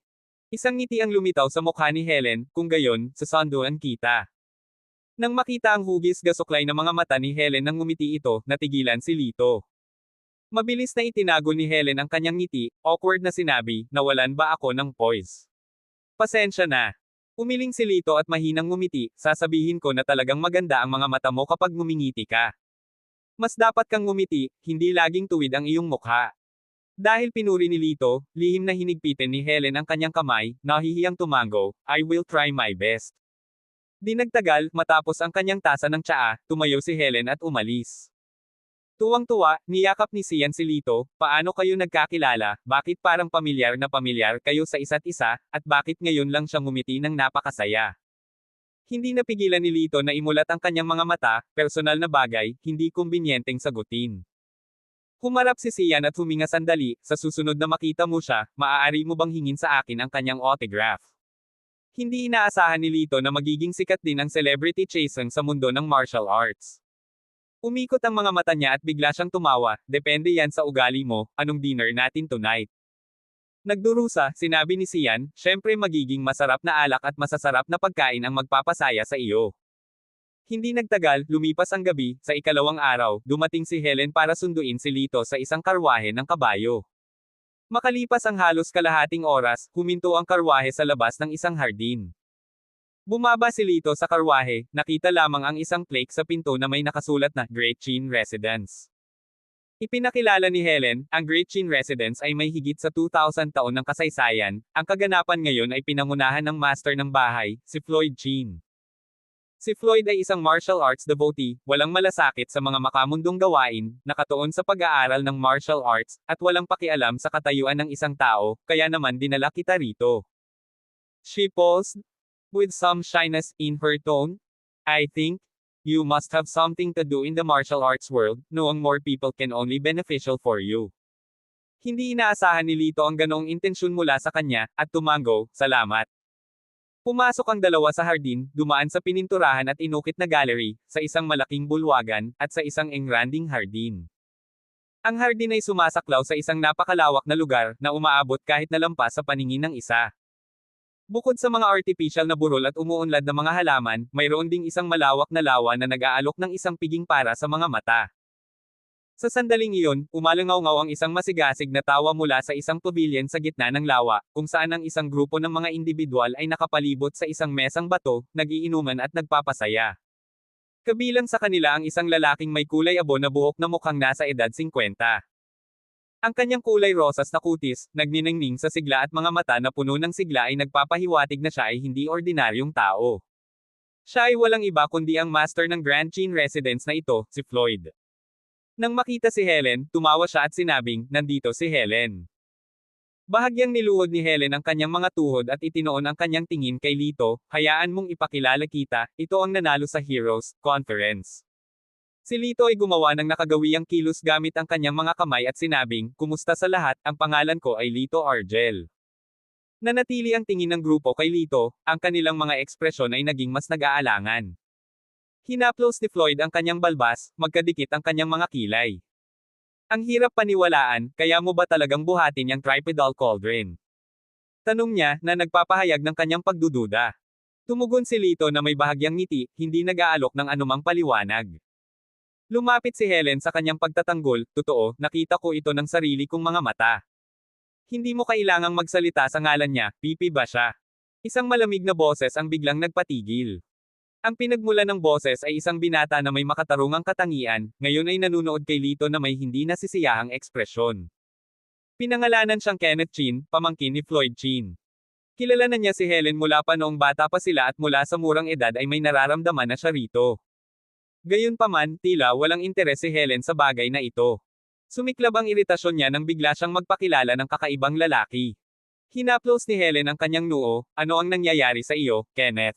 Isang ngiti ang lumitaw sa mukha ni Helen, kung gayon, sasanduan kita. Nang makita ang hugis gasuklay ng mga mata ni Helen nang ngumiti ito, natigilan si Lito. Mabilis na itinago ni Helen ang kanyang ngiti, awkward na sinabi, nawalan ba ako ng poise? Pasensya na. Umiling si Lito at mahinang ngumiti, sasabihin ko na talagang maganda ang mga mata mo kapag ngumingiti ka. Mas dapat kang ngumiti, hindi laging tuwid ang iyong mukha. Dahil pinuri ni Lito, lihim na hinigpitin ni Helen ang kanyang kamay, nahihiyang tumango, I will try my best. Di nagtagal, matapos ang kanyang tasa ng tsaa, tumayo si Helen at umalis. Tuwang-tuwa, niyakap ni Sian si Lito, paano kayo nagkakilala, bakit parang pamilyar na pamilyar kayo sa isa't isa, at bakit ngayon lang siya ngumiti ng napakasaya. Hindi napigilan ni Lito na imulat ang kanyang mga mata, personal na bagay, hindi kumbinyenteng sagutin. Humarap si Sian at huminga sandali, sa susunod na makita mo siya, maaari mo bang hingin sa akin ang kanyang autograph? Hindi inaasahan ni Lito na magiging sikat din ang celebrity chasing sa mundo ng martial arts. Umikot ang mga mata niya at bigla siyang tumawa, depende yan sa ugali mo, anong dinner natin tonight? Nagdurusa, sinabi ni Sian, syempre magiging masarap na alak at masasarap na pagkain ang magpapasaya sa iyo. Hindi nagtagal, lumipas ang gabi, sa ikalawang araw, dumating si Helen para sunduin si Lito sa isang karwahe ng kabayo. Makalipas ang halos kalahating oras, huminto ang karwahe sa labas ng isang hardin. Bumaba si Lito sa karwahe, nakita lamang ang isang plaque sa pinto na may nakasulat na Great Qin Residence. Ipinakilala ni Helen, ang Great Qin Residence ay may higit sa 2,000 taon ng kasaysayan, ang kaganapan ngayon ay pinangunahan ng master ng bahay, si Floyd Qin. Si Floyd ay isang martial arts devotee, walang malasakit sa mga makamundong gawain, nakatuon sa pag-aaral ng martial arts, at walang pakialam sa katayuan ng isang tao, kaya naman dinala kita rito. She paused, with some shyness in her tone. I think, you must have something to do in the martial arts world, knowing more people can only beneficial for you. Hindi inaasahan ni Lito ang ganoong intensyon mula sa kanya, at tumango, salamat. Pumasok ang dalawa sa hardin, dumaan sa pininturahan at inukit na gallery, sa isang malaking bulwagan, at sa isang engranding hardin. Ang hardin ay sumasaklaw sa isang napakalawak na lugar, na umaabot kahit na lampas sa paningin ng isa. Bukod sa mga artificial na burol at umuunlad na mga halaman, mayroon ding isang malawak na lawa na nag-aalok ng isang piging para sa mga mata. Sa sandaling iyon, umalangaw-ngaw ang isang masigasig na tawa mula sa isang pavilion sa gitna ng lawa, kung saan ang isang grupo ng mga individual ay nakapalibot sa isang mesang bato, nag-iinuman at nagpapasaya. Kabilang sa kanila ang isang lalaking may kulay abo na buhok na mukhang nasa edad 50. Ang kanyang kulay rosas na kutis, nagniningning sa sigla at mga mata na puno ng sigla ay nagpapahiwatig na siya ay hindi ordinaryong tao. Siya ay walang iba kundi ang master ng Grand Chin Residence na ito, si Floyd. Nang makita si Helen, tumawa siya at sinabing, "Nandito si Helen." Bahagyang niluhod ni Helen ang kanyang mga tuhod at itinoon ang kanyang tingin kay Lito, "Hayaan mong ipakilala kita, ito ang nanalo sa Heroes Conference." Si Lito ay gumawa ng nakagawiyang kilos gamit ang kanyang mga kamay at sinabing, "Kumusta sa lahat, ang pangalan ko ay Lito Argel." Nanatili ang tingin ng grupo kay Lito, ang kanilang mga ekspresyon ay naging mas nag-aalangan. Hinaplos ni Floyd ang kanyang balbas, magkadikit ang kanyang mga kilay. "Ang hirap paniwalaan, kaya mo ba talagang buhatin yung tripedal cauldron?" Tanong niya, na nagpapahayag ng kanyang pagdududa. Tumugon si Lito na may bahagyang ngiti, hindi nag-aalok ng anumang paliwanag. Lumapit si Helen sa kanyang pagtatanggol, "Totoo, nakita ko ito ng sarili kong mga mata." "Hindi mo kailangang magsalita sa ngalan niya, pipi ba siya?" Isang malamig na boses ang biglang nagpatigil. Ang pinagmulan ng boses ay isang binata na may makatarungang katangian, ngayon ay nanunood kay Lito na may hindi nasisiyahang ekspresyon. Pinangalanan siyang Kenneth Chin, pamangkin ni Floyd Chin. Kilala na niya si Helen mula pa noong bata pa sila at mula sa murang edad ay may nararamdaman na siya rito. Gayunpaman, tila walang interes si Helen sa bagay na ito. Sumiklab ang iritasyon niya nang bigla siyang magpakilala ng kakaibang lalaki. Hinaplos ni Helen ang kanyang noo, "Ano ang nangyayari sa iyo, Kenneth?"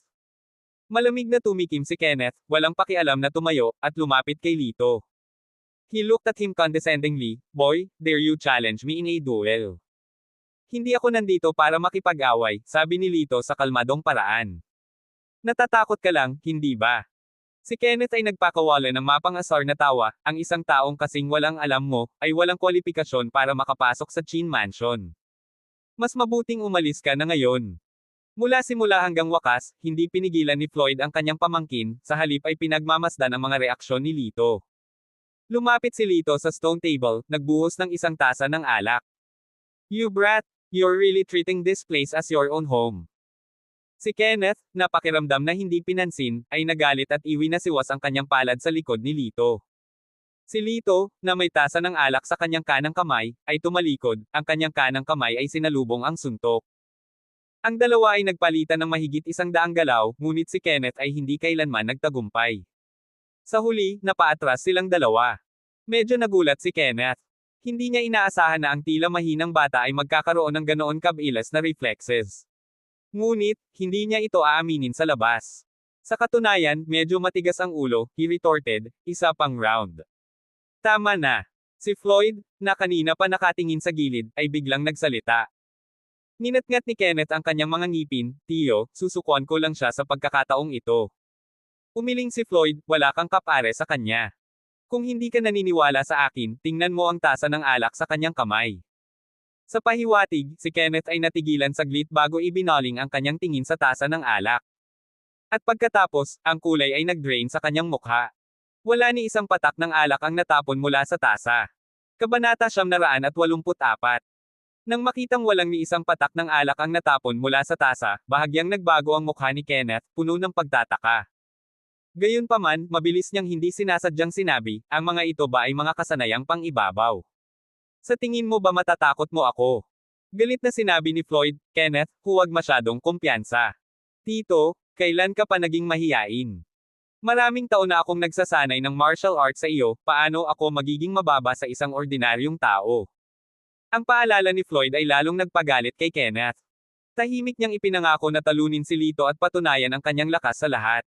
Malamig na tumikim si Kenneth, walang pakialam na tumayo, at lumapit kay Lito. He looked at him condescendingly, "Boy, dare you challenge me in a duel?" "Hindi ako nandito para makipag-away," sabi ni Lito sa kalmadong paraan. "Natatakot ka lang, hindi ba?" Si Kenneth ay nagpakawala ng mapang-asar na tawa, "Ang isang taong kasing walang alam mo, ay walang kwalipikasyon para makapasok sa Chin Mansion. Mas mabuting umalis ka na ngayon." Mula simula hanggang wakas, hindi pinigilan ni Floyd ang kanyang pamangkin, sa halip ay pinagmamasdan ang mga reaksyon ni Lito. Lumapit si Lito sa stone table, nagbuhos ng isang tasa ng alak. "You brat, you're really treating this place as your own home." Si Kenneth, na pakiramdam na hindi pinansin, ay nagalit at iwi na siwas ang kanyang palad sa likod ni Lito. Si Lito, na may tasa ng alak sa kanyang kanang kamay, ay tumalikod, ang kanyang kanang kamay ay sinalubong ang suntok. Ang dalawa ay nagpalitan ng mahigit 100 galaw, ngunit si Kenneth ay hindi kailanman nagtagumpay. Sa huli, napaatras silang dalawa. Medyo nagulat si Kenneth. Hindi niya inaasahan na ang tila mahinang bata ay magkakaroon ng ganoon kabilas na reflexes. Ngunit, hindi niya ito aaminin sa labas. Sa katunayan, medyo matigas ang ulo, he retorted, "Isa pang round." "Tama na." Si Floyd, na kanina pa nakatingin sa gilid, ay biglang nagsalita. Ninatngat ni Kenneth ang kanyang mga ngipin, "Tiyo, susukuan ko lang siya sa pagkakataong ito." Umiling si Floyd, "Wala kang kapare sa kanya. Kung hindi ka naniniwala sa akin, tingnan mo ang tasa ng alak sa kanyang kamay." Sa pahiwatig, si Kenneth ay natigilan saglit bago ibinaling ang kanyang tingin sa tasa ng alak. At pagkatapos, ang kulay ay nag-drain sa kanyang mukha. Wala ni isang patak ng alak ang natapon mula sa tasa. Kabanata 984. Nang makitang walang ni isang patak ng alak ang natapon mula sa tasa, bahagyang nagbago ang mukha ni Kenneth, puno ng pagtataka. Gayunpaman, mabilis niyang hindi sinasadyang sinabi, "Ang mga ito ba ay mga kasanayang pang-ibabaw? Sa tingin mo ba matatakot mo ako?" Galit na sinabi ni Floyd, "Kenneth, huwag masyadong kumpiyansa. Tito, kailan ka pa naging mahiyain? Maraming taon na akong nagsasanay ng martial arts sa iyo, paano ako magiging mababa sa isang ordinaryong tao?" Ang paalala ni Floyd ay lalong nagpagalit kay Kenneth. Tahimik niyang ipinangako na talunin si Lito at patunayan ang kanyang lakas sa lahat.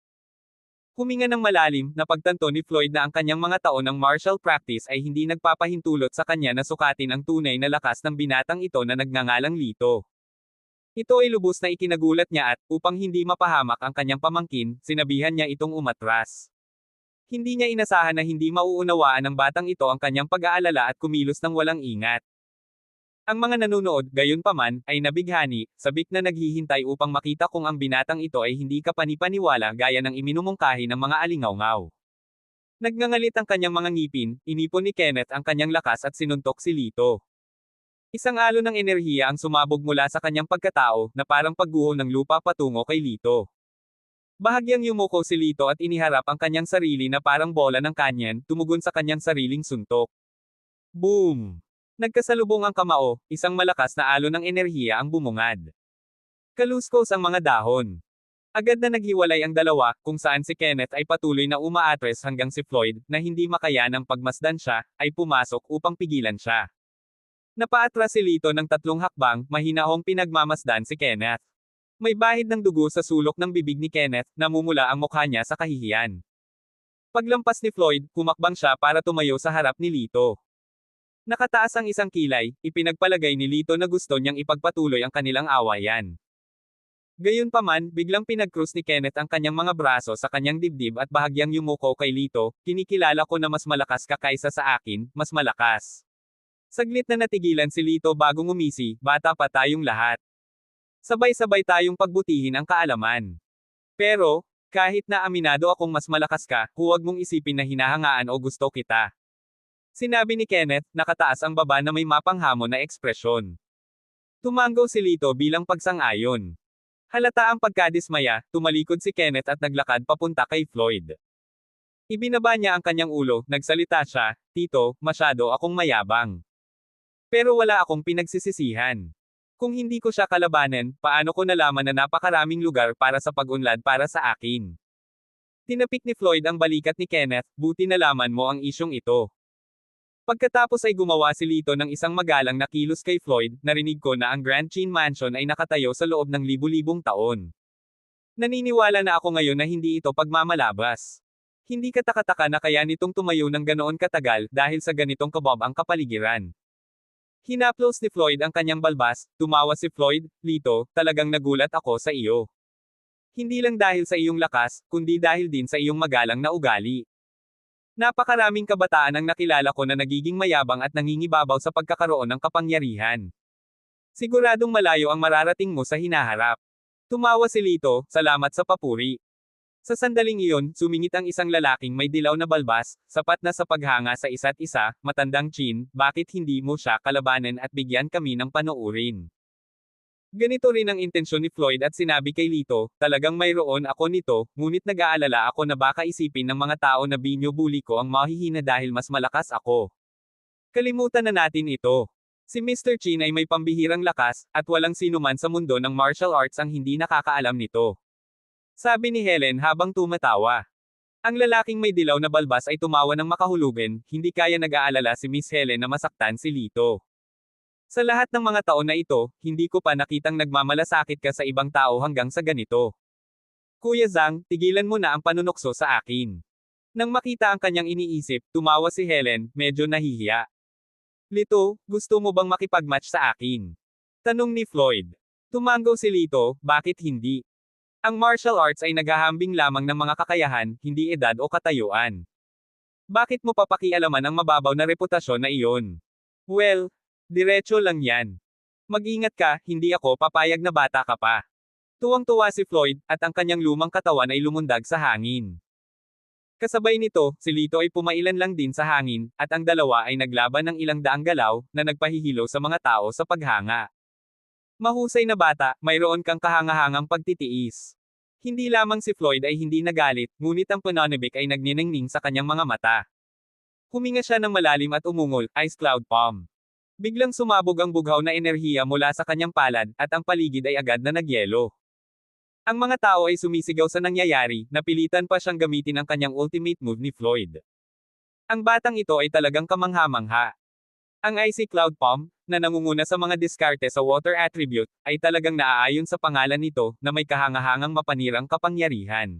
Huminga ng malalim, napagtanto ni Floyd na ang kanyang mga taon ng martial practice ay hindi nagpapahintulot sa kanya na sukatin ang tunay na lakas ng binatang ito na nagngangalang Lito. Ito ay lubos na ikinagulat niya at, upang hindi mapahamak ang kanyang pamangkin, sinabihan niya itong umatras. Hindi niya inasahan na hindi mauunawaan ng batang ito ang kanyang pag-aalala at kumilos ng walang ingat. Ang mga nanonood, gayunpaman, ay nabighani, sabik na naghihintay upang makita kung ang binatang ito ay hindi kapanipaniwala gaya ng iminumungkahi ng mga alingawngaw. Nagngangalit ang kanyang mga ngipin, inipon ni Kenneth ang kanyang lakas at sinuntok si Lito. Isang alon ng enerhiya ang sumabog mula sa kanyang pagkatao, na parang pagguho ng lupa patungo kay Lito. Bahagyang yumuko si Lito at iniharap ang kanyang sarili na parang bola ng kanyan, tumugon sa kanyang sariling suntok. Boom! Nagkasalubong ang kamao, isang malakas na alon ng enerhiya ang bumungad. Kaluskos ang mga dahon. Agad na naghiwalay ang dalawa, kung saan si Kenneth ay patuloy na umaatres hanggang si Floyd, na hindi makayanang pagmasdan siya, ay pumasok upang pigilan siya. Napaatras si Lito ng 3 hakbang, mahinahong pinagmamasdan si Kenneth. May bahid ng dugo sa sulok ng bibig ni Kenneth, namumula ang mukha niya sa kahihiyan. Paglampas ni Floyd, humakbang siya para tumayo sa harap ni Lito. Nakataas ang isang kilay, ipinagpalagay ni Lito na gusto niyang ipagpatuloy ang kanilang awayan. Gayunpaman, biglang pinag-cross ni Kenneth ang kanyang mga braso sa kanyang dibdib at bahagyang yumuko kay Lito, kinikilala ko na mas malakas ka kaysa sa akin, mas malakas. Saglit na natigilan si Lito bago ngumisi, bata pa tayong lahat. Sabay-sabay tayong pagbutihin ang kaalaman. Pero, kahit na aminado akong mas malakas ka, huwag mong isipin na hinahangaan o gusto kita. Sinabi ni Kenneth, nakataas ang baba na may mapanghamon na ekspresyon. Tumango si Lito bilang pagsang-ayon. Halata ang pagkadismaya, tumalikod si Kenneth at naglakad papunta kay Floyd. Ibinaba niya ang kanyang ulo, nagsalita siya, Tito, masyado akong mayabang. Pero wala akong pinagsisisihan. Kung hindi ko siya kalabanan, paano ko nalaman na napakaraming lugar para sa pag-unlad para sa akin? Tinapik ni Floyd ang balikat ni Kenneth, buti nalaman mo ang isyong ito. Pagkatapos ay gumawa si Lito ng isang magalang na kilos kay Floyd, narinig ko na ang Grand Chin Mansion ay nakatayo sa loob ng libu-libong taon. Naniniwala na ako ngayon na hindi ito pagmamalabas. Hindi katakataka na kaya nitong tumayo ng ganoon katagal dahil sa ganitong kabob ang kapaligiran. Hinaplos ni Floyd ang kanyang balbas, tumawa si Floyd, Lito, talagang nagulat ako sa iyo. Hindi lang dahil sa iyong lakas, kundi dahil din sa iyong magalang na ugali. Napakaraming kabataan ang nakilala ko na nagiging mayabang at nangingibabaw sa pagkakaroon ng kapangyarihan. Siguradong malayo ang mararating mo sa hinaharap. Tumawa si Lito, salamat sa papuri. Sa sandaling iyon, sumingit ang isang lalaking may dilaw na balbas, sapat na sa paghanga sa isa't isa, matandang Chin, bakit hindi mo siya kalabanan at bigyan kami ng panoorin? Ganito rin ang intensyon ni Floyd at sinabi kay Lito, talagang mayroon ako nito, ngunit nag-aalala ako na baka isipin ng mga tao na binyo-bully ko ang mahihina dahil mas malakas ako. Kalimutan na natin ito. Si Mr. Chin ay may pambihirang lakas, at walang sinuman sa mundo ng martial arts ang hindi nakakaalam nito. Sabi ni Helen habang tumatawa. Ang lalaking may dilaw na balbas ay tumawa ng makahulugan, hindi kaya nag-aalala si Miss Helen na masaktan si Lito. Sa lahat ng mga taon na ito, hindi ko pa nakitang nagmamalasakit ka sa ibang tao hanggang sa ganito. Kuya Zhang, tigilan mo na ang panunokso sa akin. Nang makita ang kanyang iniisip, tumawa si Helen, medyo nahihiya. Lito, gusto mo bang makipagmatch sa akin? Tanong ni Floyd. Tumango si Lito, bakit hindi? Ang martial arts ay naghahambing lamang ng mga kakayahan, hindi edad o katayuan. Bakit mo papakialaman ang mababaw na reputasyon na iyon? Well, diretso lang yan. Mag-ingat ka, hindi ako papayag na bata ka pa. Tuwang-tuwa si Floyd, at ang kanyang lumang katawan ay lumundag sa hangin. Kasabay nito, si Lito ay pumailan lang din sa hangin, at ang dalawa ay naglaban ng ilang daang galaw, na nagpahihilo sa mga tao sa paghanga. Mahusay na bata, mayroon kang kahangahangang pagtitiis. Hindi lamang si Floyd ay hindi nagalit, ngunit ang pananabik ay nagniningning sa kanyang mga mata. Huminga siya ng malalim at umungol, Ice Cloud Palm. Biglang sumabog ang bughaw na enerhiya mula sa kanyang palad, at ang paligid ay agad na nagyelo. Ang mga tao ay sumisigaw sa nangyayari, napilitan pa siyang gamitin ang kanyang ultimate move ni Floyd. Ang batang ito ay talagang kamangha-mangha. Ang Icy Cloud Palm, na nangunguna sa mga diskarte sa water attribute, ay talagang naaayon sa pangalan nito, na may kahangahangang mapanirang kapangyarihan.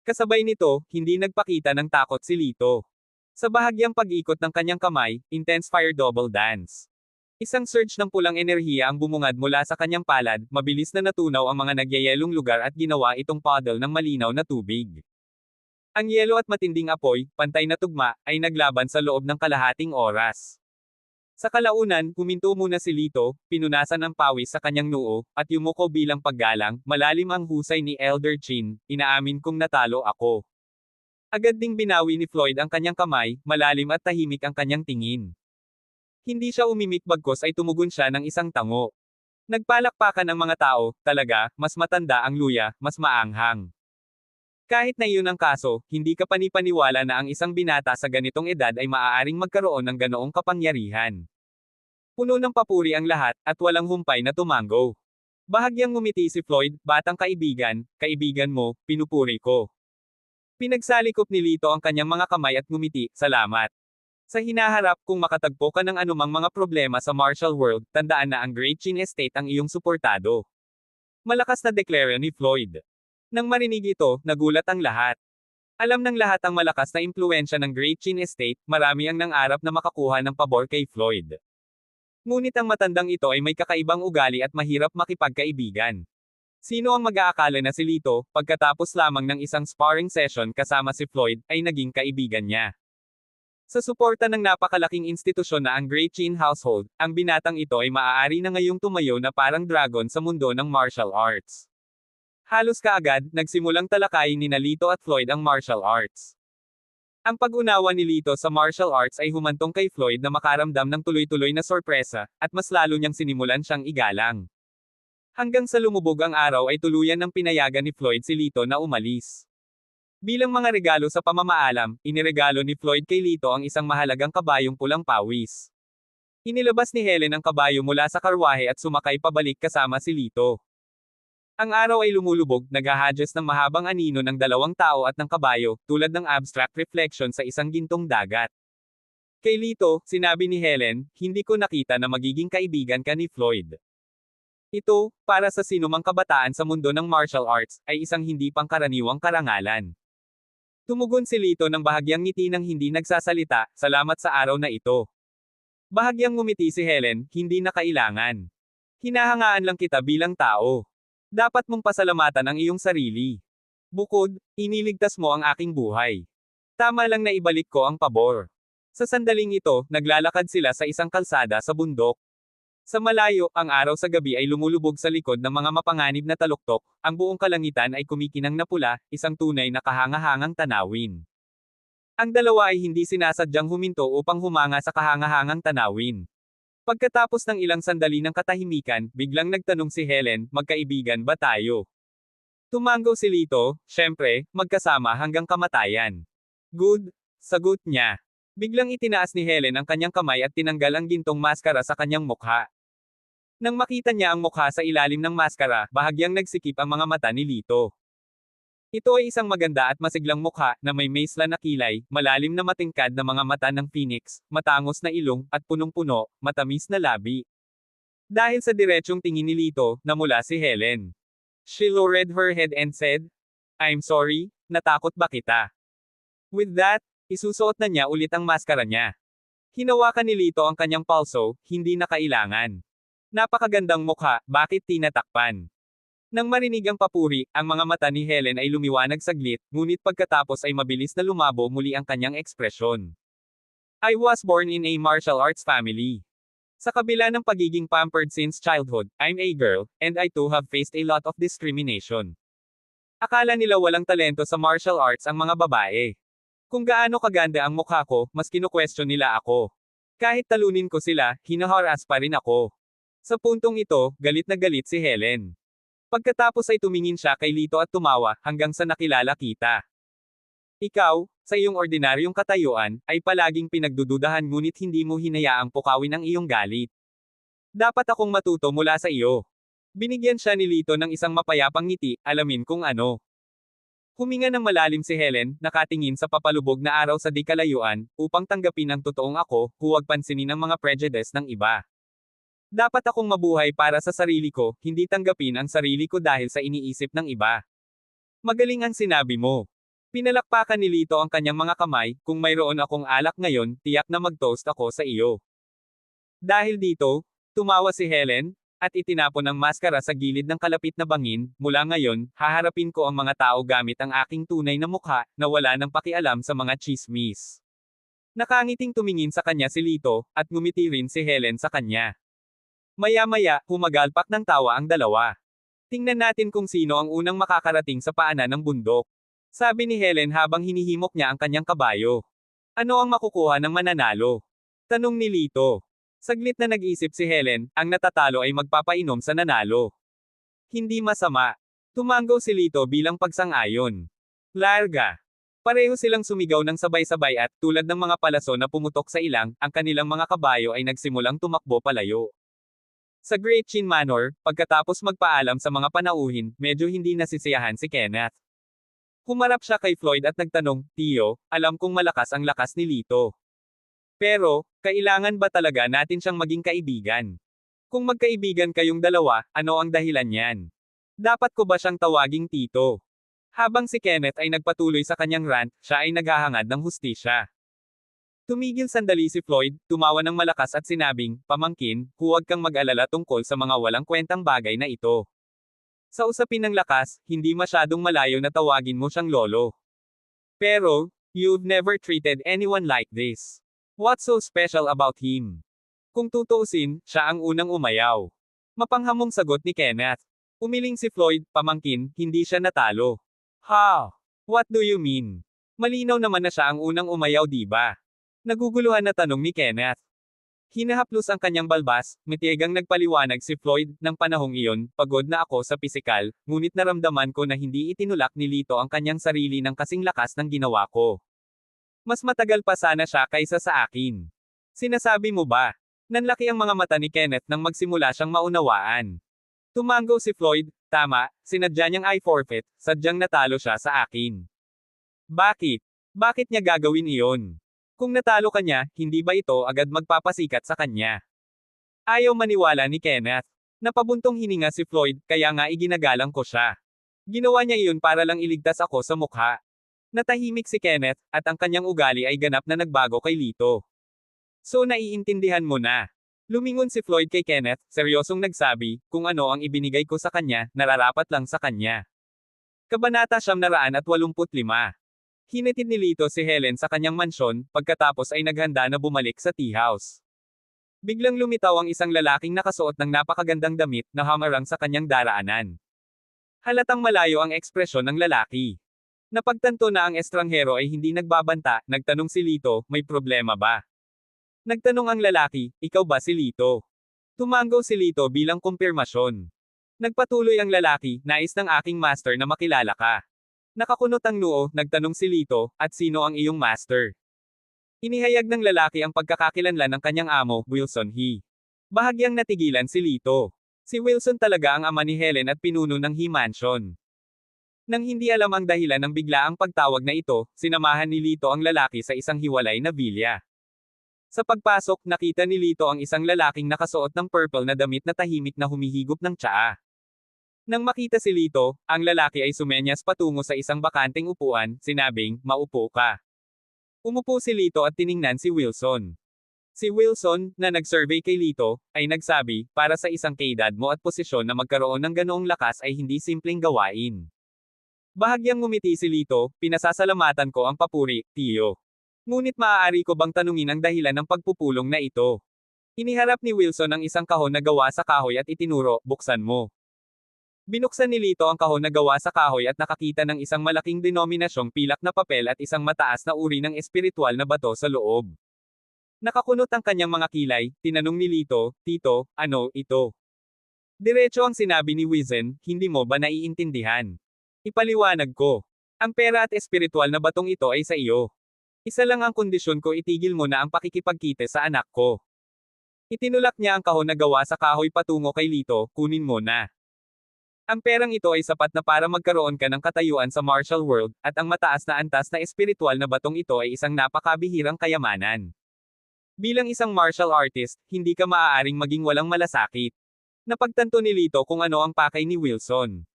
Kasabay nito, hindi nagpakita ng takot si Lito. Sa bahagyang pag-ikot ng kanyang kamay, intense fire double dance. Isang surge ng pulang enerhiya ang bumungad mula sa kanyang palad, mabilis na natunaw ang mga nagyayelong lugar at ginawa itong puddle ng malinaw na tubig. Ang yelo at matinding apoy, pantay na tugma, ay naglaban sa loob ng kalahating oras. Sa kalaunan, huminto muna si Lito, pinunasan ang pawis sa kanyang noo, at yumuko bilang paggalang, malalim ang husay ni Elder Chin, inaamin kong natalo ako. Agad ding binawi ni Floyd ang kanyang kamay, malalim at tahimik ang kanyang tingin. Hindi siya umimik bagkos ay tumugon siya ng isang tango. Nagpalakpakan ang mga tao, talaga, mas matanda ang luya, mas maanghang. Kahit na iyon ang kaso, hindi ka panipaniwala na ang isang binata sa ganitong edad ay maaaring magkaroon ng ganoong kapangyarihan. Puno ng papuri ang lahat, at walang humpay na tumango. Bahagyang ngumiti si Floyd, batang kaibigan, kaibigan mo, pinupuri ko. Pinagsalikop ni Lito ang kanyang mga kamay at ngumiti, salamat. Sa hinaharap, kung makatagpo ka ng anumang mga problema sa Martial World, tandaan na ang Great Chin Estate ang iyong suportado. Malakas na deklara ni Floyd. Nang marinig ito, nagulat ang lahat. Alam ng lahat ang malakas na impluensya ng Great Chin Estate, marami ang nangarap na makakuha ng pabor kay Floyd. Ngunit ang matandang ito ay may kakaibang ugali at mahirap makipagkaibigan. Sino ang mag-aakala na si Lito, pagkatapos lamang ng isang sparring session kasama si Floyd, ay naging kaibigan niya? Sa suporta ng napakalaking institusyon na ang Great Chin Household, ang binatang ito ay maaari na ngayong tumayo na parang dragon sa mundo ng martial arts. Halos kaagad, nagsimulang talakayin ni Lito at Floyd ang martial arts. Ang pag-unawa ni Lito sa martial arts ay humantong kay Floyd na makaramdam ng tuloy-tuloy na sorpresa, at mas lalo niyang sinimulan siyang igalang. Hanggang sa lumubog ang araw ay tuluyan ng pinayagan ni Floyd si Lito na umalis. Bilang mga regalo sa pamamaalam, iniregalo ni Floyd kay Lito ang isang mahalagang kabayong pulang pawis. Inilabas ni Helen ang kabayo mula sa karwahe at sumakay pabalik kasama si Lito. Ang araw ay lumulubog, naghahadjust ng mahabang anino ng dalawang tao at ng kabayo, tulad ng abstract reflection sa isang gintong dagat. Kay Lito, sinabi ni Helen, hindi ko nakita na magiging kaibigan ka ni Floyd. Ito, para sa sinumang kabataan sa mundo ng martial arts, ay isang hindi pangkaraniwang karangalan. Tumugon si Lito ng bahagyang ngiti nang hindi nagsasalita, salamat sa araw na ito. Bahagyang ngumiti si Helen, hindi na kailangan. Hinahangaan lang kita bilang tao. Dapat mong pasalamatan ang iyong sarili. Bukod, iniligtas mo ang aking buhay. Tama lang na ibalik ko ang pabor. Sa sandaling ito, naglalakad sila sa isang kalsada sa bundok. Sa malayo, ang araw sa gabi ay lumulubog sa likod ng mga mapanganib na taluktok, ang buong kalangitan ay kumikinang na pula, isang tunay na kahangahangang tanawin. Ang dalawa ay hindi sinasadyang huminto upang humanga sa kahangahangang tanawin. Pagkatapos ng ilang sandali ng katahimikan, biglang nagtanong si Helen, magkaibigan ba tayo? Tumango si Lito, syempre, magkasama hanggang kamatayan. Good, sagot niya. Biglang itinaas ni Helen ang kanyang kamay at tinanggal ang gintong maskara sa kanyang mukha. Nang makita niya ang mukha sa ilalim ng maskara, bahagyang nagsikip ang mga mata ni Lito. Ito ay isang maganda at masiglang mukha, na may maesla na kilay, malalim na matingkad na mga mata ng phoenix, matangos na ilong, at punong-puno, matamis na labi. Dahil sa diretsyong tingin ni Lito, namula si Helen. She lowered her head and said, I'm sorry, natakot ba kita? With that, isusuot na niya ulit ang maskara niya. Hinawakan ni Lito ang kanyang palso, hindi na kailangan. Napakagandang mukha, bakit tinatakpan? Nang marinig ang papuri, ang mga mata ni Helen ay lumiwanag saglit, ngunit pagkatapos ay mabilis na lumabo muli ang kanyang ekspresyon. I was born in a martial arts family. Sa kabila ng pagiging pampered since childhood, I'm a girl, and I too have faced a lot of discrimination. Akala nila walang talento sa martial arts ang mga babae. Kung gaano kaganda ang mukha ko, mas kinu-question nila ako. Kahit talunin ko sila, hinaharas pa rin ako. Sa puntong ito, galit na galit si Helen. Pagkatapos ay tumingin siya kay Lito at tumawa, hanggang sa nakilala kita. Ikaw, sa iyong ordinaryong katayuan, ay palaging pinagdududahan ngunit hindi mo hinayaang pukawin ang iyong galit. Dapat akong matuto mula sa iyo. Binigyan siya ni Lito ng isang mapayapang ngiti, alamin kung ano. Huminga ng malalim si Helen, nakatingin sa papalubog na araw sa di kalayuan, upang tanggapin ang totoong ako, huwag pansinin ang mga prejudice ng iba. Dapat akong mabuhay para sa sarili ko, hindi tanggapin ang sarili ko dahil sa iniisip ng iba. Magaling ang sinabi mo. Pinalakpakan ni Lito ang kanyang mga kamay, kung mayroon akong alak ngayon, tiyak na mag-toast ako sa iyo. Dahil dito, Tumawa si Helen, at itinapon ang maskara sa gilid ng kalapit na bangin. Mula ngayon, haharapin ko ang mga tao gamit ang aking tunay na mukha, na wala nang pakialam sa mga chismis. Nakangiting tumingin sa kanya si Lito, at ngumiti rin si Helen sa kanya. Maya-maya, humagalpak ng tawa ang dalawa. Tingnan natin kung sino ang unang makakarating sa paanan ng bundok. Sabi ni Helen habang hinihimok niya ang kanyang kabayo. Ano ang makukuha ng mananalo? Tanong ni Lito. Saglit na nag-isip si Helen, ang natatalo ay magpapainom sa nanalo. Hindi masama. Tumanggaw si Lito bilang pagsang-ayon. Larga. Pareho silang sumigaw ng sabay-sabay at, tulad ng mga palaso na pumutok sa ilang, ang kanilang mga kabayo ay nagsimulang tumakbo palayo. Sa Great Chin Manor, pagkatapos magpaalam sa mga panauhin, medyo hindi nasisiyahan si Kenneth. Humarap siya kay Floyd at nagtanong, Tiyo, alam kong malakas ang lakas ni Lito. Pero, kailangan ba talaga natin siyang maging kaibigan? Kung magkaibigan kayong dalawa, ano ang dahilan niyan? Dapat ko ba siyang tawaging tito? Habang si Kenneth ay nagpatuloy sa kanyang rant, siya ay naghahangad ng hustisya. Tumigil sandali si Floyd, tumawa ng malakas at sinabing, Pamangkin, huwag kang mag-alala tungkol sa mga walang kwentang bagay na ito. Sa usapin ng lakas, hindi masyadong malayo na tawagin mo siyang lolo. Pero, you've never treated anyone like this. What's so special about him? Kung tutuusin, siya ang unang umayaw. Mapanghamong sagot ni Kenneth. Umiling si Floyd, pamangkin, hindi siya natalo. Ha? What do you mean? Malinaw naman na siya ang unang umayaw diba? Naguguluhan na tanong ni Kenneth. Hinahaplos ang kanyang balbas, matiyagang nagpaliwanag si Floyd, ng panahong iyon, pagod na ako sa pisikal, ngunit naramdaman ko na hindi itinulak ni Lito ang kanyang sarili ng kasing lakas ng ginawa ko. Mas matagal pa sana siya kaysa sa akin. Sinasabi mo ba? Nanlaki ang mga mata ni Kenneth nang magsimula siyang maunawaan. Tumanggaw si Floyd, tama, sinadya niyang I-forfeit, sadyang natalo siya sa akin. Bakit? Bakit niya gagawin iyon? Kung natalo ka niya, hindi ba ito agad magpapasikat sa kanya? Ayaw maniwala ni Kenneth. Napabuntong hininga si Floyd, kaya nga iginagalang ko siya. Ginawa niya iyon para lang iligtas ako sa mukha. Natahimik si Kenneth, at ang kanyang ugali ay ganap na nagbago kay Lito. So naiintindihan mo na. Lumingon si Floyd kay Kenneth, seryosong nagsabi, kung ano ang ibinigay ko sa kanya, nararapat lang sa kanya. Kabanata 985. Hinatid ni Lito si Helen sa kanyang mansyon, pagkatapos ay naghanda na bumalik sa tea house. Biglang lumitaw ang isang lalaking nakasuot ng napakagandang damit na hamarang sa kanyang daraanan. Halatang malayo ang ekspresyon ng lalaki. Napagtanto na ang estranghero ay hindi nagbabanta, nagtanong si Lito, may problema ba? Nagtanong ang lalaki, ikaw ba si Lito? Tumanggaw si Lito bilang kumpirmasyon. Nagpatuloy ang lalaki, nais ng aking master na makilala ka. Nakakunot ang noo, nagtanong si Lito, at sino ang iyong master? Inihayag ng lalaki ang pagkakakilanlan ng kanyang amo, Wilson He. Bahagyang natigilan si Lito. Si Wilson talaga ang ama ni Helen at pinuno ng He Mansion. Nang hindi alam ang dahilan ng biglaang pagtawag na ito, sinamahan ni Lito ang lalaki sa isang hiwalay na vilya. Sa pagpasok, nakita ni Lito ang isang lalaking nakasuot ng purple na damit na tahimik na humihigop ng tsaa. Nang makita si Lito, ang lalaki ay sumenyas patungo sa isang bakanteng upuan, sinabing, maupo ka. Umupo si Lito at tiningnan si Wilson. Si Wilson, na nag-survey kay Lito, ay nagsabi, para sa isang kaedad mo at posisyon na magkaroon ng ganoong lakas ay hindi simpleng gawain. Bahagyang ngumiti si Lito, pinasasalamatan ko ang papuri, Tiyo. Ngunit maaari ko bang tanungin ang dahilan ng pagpupulong na ito? Iniharap ni Wilson ang isang kahon na gawa sa kahoy at itinuro, buksan mo. Binuksan ni Lito ang kahon na gawa sa kahoy at nakakita ng isang malaking denominasyong pilak na papel at isang mataas na uri ng espiritual na bato sa loob. Nakakunot ang kanyang mga kilay, tinanong ni Lito, Tito, ano ito? Diretso ang sinabi ni Wizen, hindi mo ba naiintindihan? Ipaliwanag ko. Ang pera at espiritual na batong ito ay sa iyo. Isa lang ang kondisyon ko, itigil mo na ang pakikipagkite sa anak ko. Itinulak niya ang kahon na gawa sa kahoy patungo kay Lito, kunin mo na. Ang perang ito ay sapat na para magkaroon ka ng katayuan sa martial world, at ang mataas na antas na espiritual na batong ito ay isang napakabihirang kayamanan. Bilang isang martial artist, hindi ka maaaring maging walang malasakit. Napagtanto ni Lito kung ano ang pakay ni Wilson.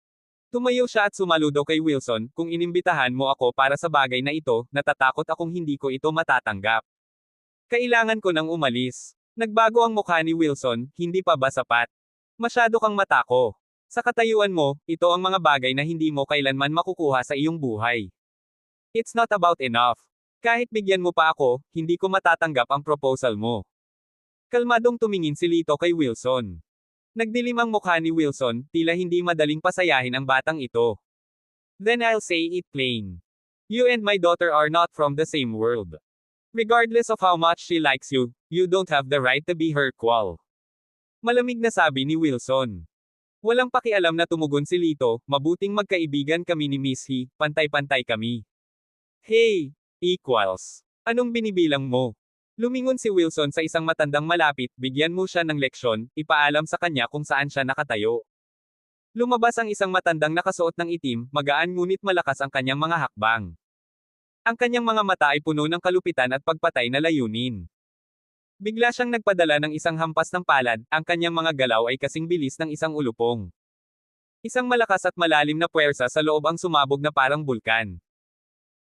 Tumayo siya at sumaludo kay Wilson, kung inimbitahan mo ako para sa bagay na ito, natatakot akong hindi ko ito matatanggap. Kailangan ko nang umalis. Nagbago ang mukha ni Wilson, hindi pa ba sapat? Masyado kang matako. Sa katayuan mo, ito ang mga bagay na hindi mo kailanman makukuha sa iyong buhay. It's not about enough. Kahit bigyan mo pa ako, hindi ko matatanggap ang proposal mo. Kalmadong tumingin si Lito kay Wilson. Nagdilim ang mukha ni Wilson, tila hindi madaling pasayahin ang batang ito. Then I'll say it plain. You and my daughter are not from the same world. Regardless of how much she likes you, you don't have the right to be her qual. Malamig na sabi ni Wilson. Walang pakialam na tumugon si Lito, mabuting magkaibigan kami ni Miss He, pantay-pantay kami. Hey, equals. Anong binibilang mo? Lumingon si Wilson sa isang matandang malapit, bigyan mo siya ng leksyon, ipaalam sa kanya kung saan siya nakatayo. Lumabas ang isang matandang nakasuot ng itim, magaan ngunit malakas ang kanyang mga hakbang. Ang kanyang mga mata ay puno ng kalupitan at pagpatay na layunin. Bigla siyang nagpadala ng isang hampas ng palad, ang kanyang mga galaw ay kasing bilis ng isang ulupong. Isang malakas at malalim na puwersa sa loob ang sumabog na parang bulkan.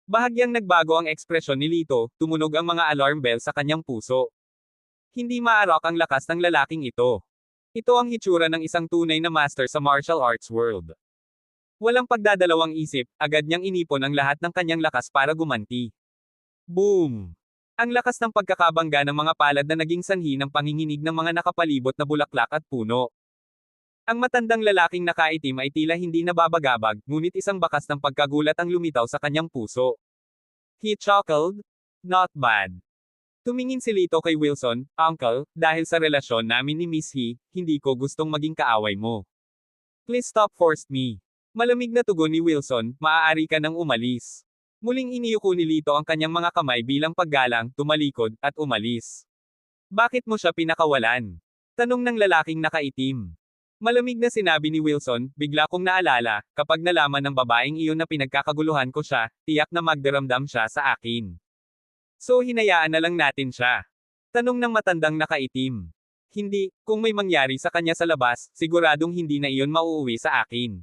Bahagyang nagbago ang ekspresyon ni Lito, tumunog ang mga alarm bell sa kanyang puso. Hindi maarok ang lakas ng lalaking ito. Ito ang hitsura ng isang tunay na master sa martial arts world. Walang pagdadalawang isip, agad niyang inipon ang lahat ng kanyang lakas para gumanti. Boom! Ang lakas ng pagkakabangga ng mga palad na naging sanhi ng panginginig ng mga nakapalibot na bulaklak at puno. Ang matandang lalaking nakaitim ay tila hindi nababagabag, ngunit isang bakas ng pagkagulat ang lumitaw sa kanyang puso. He chuckled. Not bad. Tumingin si Lito kay Wilson, Uncle, dahil sa relasyon namin ni Miss He, hindi ko gustong maging kaaway mo. Please stop forced me. Malamig na tugon ni Wilson, maaari ka nang umalis. Muling iniyuko ni Lito ang kanyang mga kamay bilang paggalang, tumalikod, at umalis. Bakit mo siya pinakawalan? Tanong ng lalaking nakaitim. Malamig na sinabi ni Wilson, bigla kong naalala, kapag nalaman ng babaeng iyon na pinagkakaguluhan ko siya, tiyak na magdaramdam siya sa akin. So hinayaan na lang natin siya. Tanong ng matandang nakaitim. Hindi, kung may mangyari sa kanya sa labas, siguradong hindi na iyon mauuwi sa akin.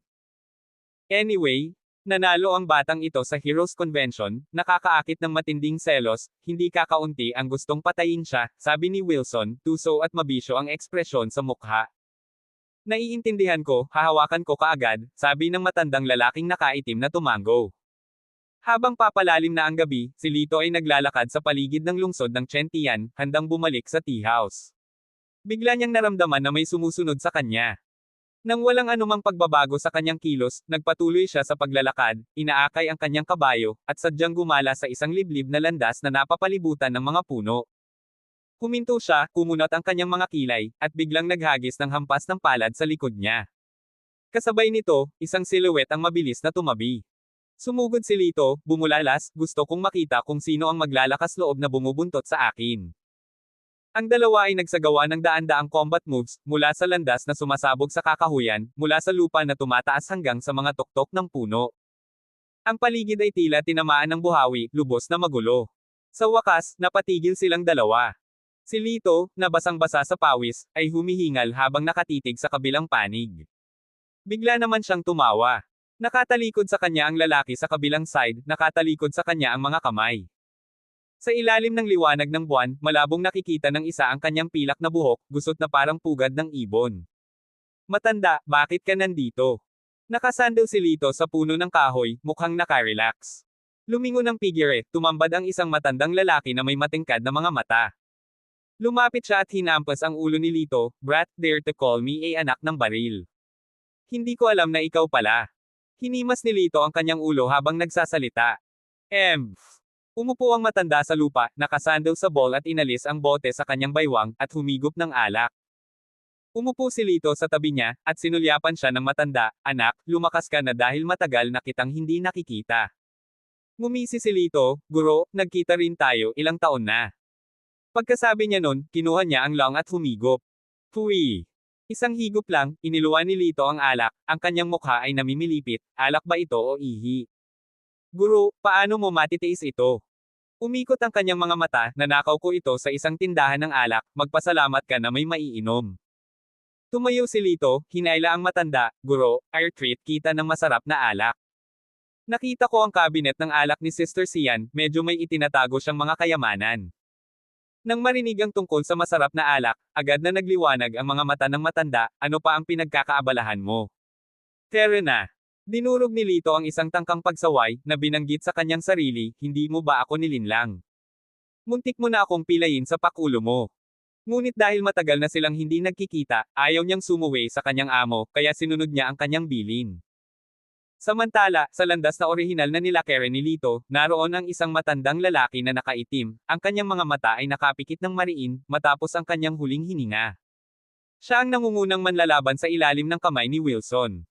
Anyway, nanalo ang batang ito sa Heroes Convention, nakakaakit ng matinding selos, hindi kakaunti ang gustong patayin siya, sabi ni Wilson, tuso at mabisyo ang ekspresyon sa mukha. Naiintindihan ko, hahawakan ko kaagad, sabi ng matandang lalaking nakaitim na tumango. Habang papalalim na ang gabi, si Lito ay naglalakad sa paligid ng lungsod ng Chentian, handang bumalik sa tea house. Bigla niyang naramdaman na may sumusunod sa kanya. Nang walang anumang pagbabago sa kanyang kilos, nagpatuloy siya sa paglalakad, inaakay ang kanyang kabayo, at sadyang gumala sa isang liblib na landas na napapalibutan ng mga puno. Huminto siya, kumunat ang kanyang mga kilay, at biglang naghagis ng hampas ng palad sa likod niya. Kasabay nito, isang silhouette ang mabilis na tumabi. Sumugod si Lito, bumulalas, gusto kong makita kung sino ang maglalakas loob na bumubuntot sa akin. Ang dalawa ay nagsagawa ng daan-daang combat moves, mula sa landas na sumasabog sa kakahuyan, mula sa lupa na tumataas hanggang sa mga tuktok ng puno. Ang paligid ay tila tinamaan ng buhawi, lubos na magulo. Sa wakas, napatigil silang dalawa. Si Lito, na basang-basa sa pawis, ay humihingal habang nakatitig sa kabilang panig. Bigla naman siyang tumawa. Nakatalikod sa kanya ang lalaki sa kabilang side, nakatalikod sa kanya ang mga kamay. Sa ilalim ng liwanag ng buwan, malabong nakikita ng isa ang kanyang pilak na buhok, gusot na parang pugad ng ibon. Matanda, bakit ka nandito? Nakasandal si Lito sa puno ng kahoy, mukhang nakarelax. Lumingon ang figure, tumambad ang isang matandang lalaki na may matingkad na mga mata. Lumapit siya at hinampas ang ulo ni Lito, Brat, dare to call me a anak ng baril. Hindi ko alam na ikaw pala. Hinimas ni Lito ang kanyang ulo habang nagsasalita. Umupo ang matanda sa lupa, nakasandal sa bowl at inalis ang bote sa kanyang baywang, at humigop ng alak. Umupo si Lito sa tabi niya, at sinulyapan siya ng matanda, anak, lumakas ka na dahil matagal na kitang hindi nakikita. Ngumisi si Lito, guro, nagkita rin tayo ilang taon na. Pagkasabi niya nun, kinuha niya ang long at humigop. Puwi! Isang higop lang, iniluwan ni Lito ang alak, ang kanyang mukha ay namimilipit, alak ba ito o ihi? Guro, paano mo matitiis ito? Umikot ang kanyang mga mata, nanakaw ko ito sa isang tindahan ng alak, magpasalamat ka na may maiinom. Tumayo si Lito, hinayla ang matanda, guro, our treat kita ng masarap na alak. Nakita ko ang cabinet ng alak ni Sister Sian, medyo may itinatago siyang mga kayamanan. Nang marinig ang tungkol sa masarap na alak, agad na nagliwanag ang mga mata ng matanda, ano pa ang pinagkakaabalahan mo? Tara na. Dinurog ni Lito ang isang tangkang pagsaway, na binanggit sa kanyang sarili, hindi mo ba ako nilinlang? Muntik mo na akong pilayin sa pakulo mo. Ngunit dahil matagal na silang hindi nagkikita, ayaw niyang sumuway sa kanyang amo, kaya sinunod niya ang kanyang bilin. Samantala, sa landas na orihinal na nilakere ni Lito, naroon ang isang matandang lalaki na nakaitim, ang kanyang mga mata ay nakapikit ng mariin, matapos ang kanyang huling hininga. Siya ang nangungunang manlalaban sa ilalim ng kamay ni Wilson.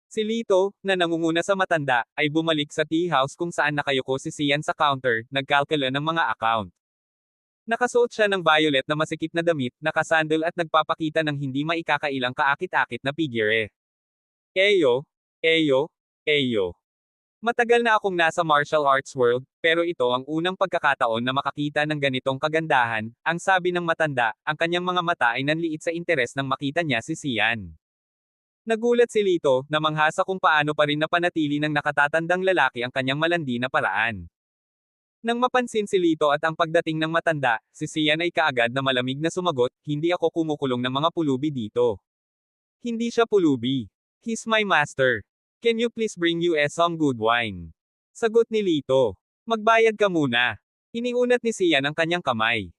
Si Lito, na nangunguna sa matanda, ay bumalik sa tea house kung saan nakayuko si Sian sa counter, nagkalkula ng mga account. Nakasuot siya ng violet na masikip na damit, nakasandal at nagpapakita ng hindi maikakailang kaakit-akit na figure. Eyo, eyo, eyo. Matagal na akong nasa martial arts world, pero ito ang unang pagkakataon na makakita ng ganitong kagandahan, ang sabi ng matanda, ang kanyang mga mata ay nanliit sa interes nang makita niya si Sian. Nagulat si Lito, na manghasa kung paano pa rin napanatili ng nakatatandang lalaki ang kanyang malandi na paraan. Nang mapansin si Lito at ang pagdating ng matanda, si Sian ay kaagad na malamig na sumagot, hindi ako kumukulong ng mga pulubi dito. Hindi siya pulubi. He's my master. Can you please bring us some good wine? Sagot ni Lito. Magbayad ka muna. Iniunat ni Sian ang kanyang kamay.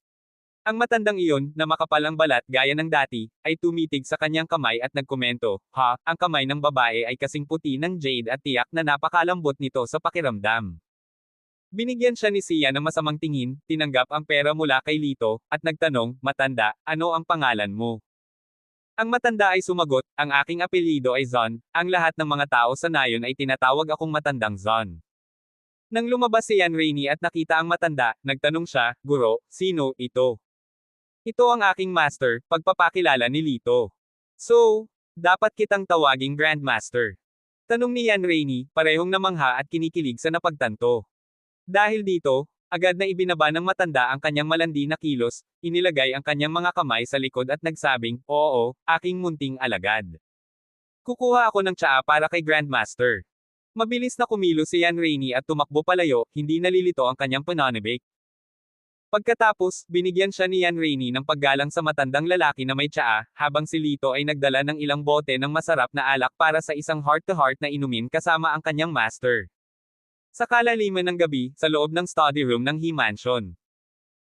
Ang matandang iyon, na makapal ang balat gaya ng dati, ay tumitig sa kanyang kamay at nagkomento, ha, ang kamay ng babae ay kasing puti ng jade at tiyak na napakalambot nito sa pakiramdam. Binigyan siya ni Sian ng masamang tingin, tinanggap ang pera mula kay Lito, at nagtanong, matanda, ano ang pangalan mo? Ang matanda ay sumagot, ang aking apelyido ay Zon, ang lahat ng mga tao sa nayon ay tinatawag akong matandang Zon. Nang lumabas si Yan Rainey at nakita ang matanda, nagtanong siya, Guro, sino ito? Ito ang aking master, pagpapakilala ni Lito. So, dapat kitang tawaging Grandmaster. Tanong ni Yan Rainey, parehong namangha at kinikilig sa napagtanto. Dahil dito, agad na ibinaba ng matanda ang kanyang malandi na kilos, inilagay ang kanyang mga kamay sa likod at nagsabing, oo, aking munting alagad. Kukuha ako ng tsaa para kay Grandmaster. Mabilis na kumilos si Yan Rainey at tumakbo palayo, hindi nalilito ang kanyang pananabik. Pagkatapos, binigyan siya ni Yan Rainey ng paggalang sa matandang lalaki na may tsaa, habang si Lito ay nagdala ng ilang bote ng masarap na alak para sa isang heart-to-heart na inumin kasama ang kanyang master. Sa kalaliman ng gabi, sa loob ng study room ng He Mansion.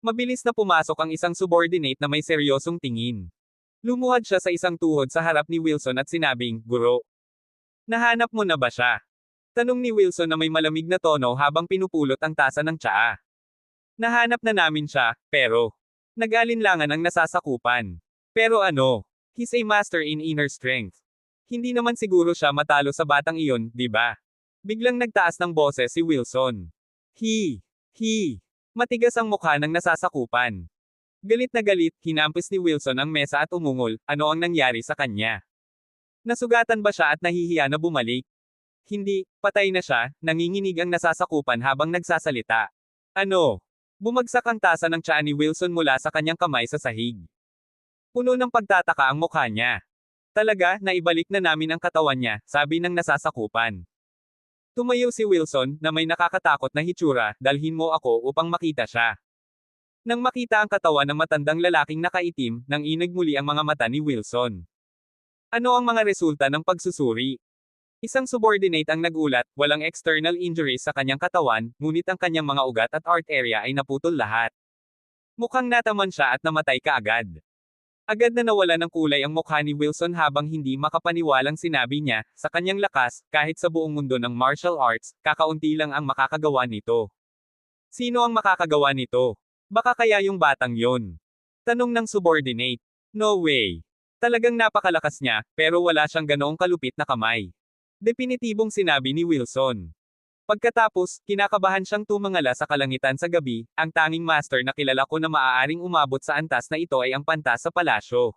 Mabilis na pumasok ang isang subordinate na may seryosong tingin. Lumuhad siya sa isang tuhod sa harap ni Wilson at sinabing, Guro. Nahanap mo na ba siya? Tanong ni Wilson na may malamig na tono habang pinupulot ang tasa ng tsaa. Nahanap na namin siya, pero nag-alinlangan ang nasasakupan. Pero ano? He's a master in inner strength. Hindi naman siguro siya matalo sa batang iyon, di ba? Biglang nagtaas ng boses si Wilson. He. Matigas ang mukha ng nasasakupan. Galit na galit, hinampis ni Wilson ang mesa at umungol, ano ang nangyari sa kanya? Nasugatan ba siya at nahihiya na bumalik? Hindi, patay na siya, nanginginig ang nasasakupan habang nagsasalita. Ano? Bumagsak ang tasa ng tsaa ni Wilson mula sa kanyang kamay sa sahig. Puno ng pagtataka ang mukha niya. Talaga, naibalik na namin ang katawan niya, sabi ng nasasakupan. Tumayo si Wilson, na may nakakatakot na hitsura, dalhin mo ako upang makita siya. Nang makita ang katawan ng matandang lalaking nakaitim, nang inig muli ang mga mata ni Wilson. Ano ang mga resulta ng pagsusuri? Isang subordinate ang nagulat, walang external injuries sa kanyang katawan, ngunit ang kanyang mga ugat at art area ay naputol lahat. Mukhang nataman siya at namatay kaagad. Agad na nawala ng kulay ang mukha ni Wilson habang hindi makapaniwalang sinabi niya, sa kanyang lakas, kahit sa buong mundo ng martial arts, kakaunti lang ang makakagawa nito. Sino ang makakagawa nito? Baka kaya yung batang yon? Tanong ng subordinate. No way. Talagang napakalakas niya, pero wala siyang ganoong kalupit na kamay. Definitibong sinabi ni Wilson. Pagkatapos, kinakabahan siyang tumangala sa kalangitan sa gabi, ang tanging master na kilala ko na maaaring umabot sa antas na ito ay ang pantas sa palasyo.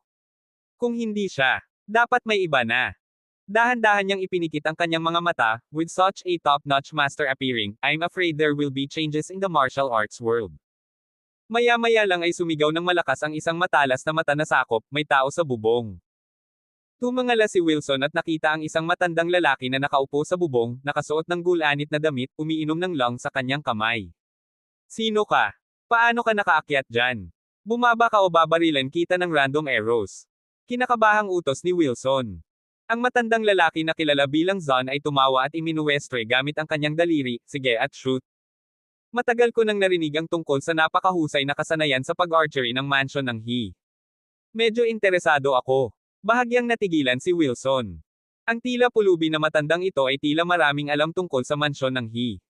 Kung hindi siya, dapat may iba na. Dahan-dahan niyang ipinikit ang kanyang mga mata, with such a top-notch master appearing, I'm afraid there will be changes in the martial arts world. Maya-maya lang ay sumigaw ng malakas ang isang matalas na mata na sakop, may tao sa bubong. Tumangala si Wilson at nakita ang isang matandang lalaki na nakaupo sa bubong, nakasuot ng gulanit na damit, umiinom ng long sa kanyang kamay. Sino ka? Paano ka nakaakyat dyan? Bumaba ka o babarilan kita ng random arrows. Kinakabahang utos ni Wilson. Ang matandang lalaki na kilala bilang Zon ay tumawa at iminuwestre gamit ang kanyang daliri, sige at shoot. Matagal ko nang narinig ang tungkol sa napakahusay na kasanayan sa pag-archery ng mansion ng He. Medyo interesado ako. Bahagyang natigilan si Wilson. Ang tila pulubi na matandang ito ay tila maraming alam tungkol sa mansyon ng He.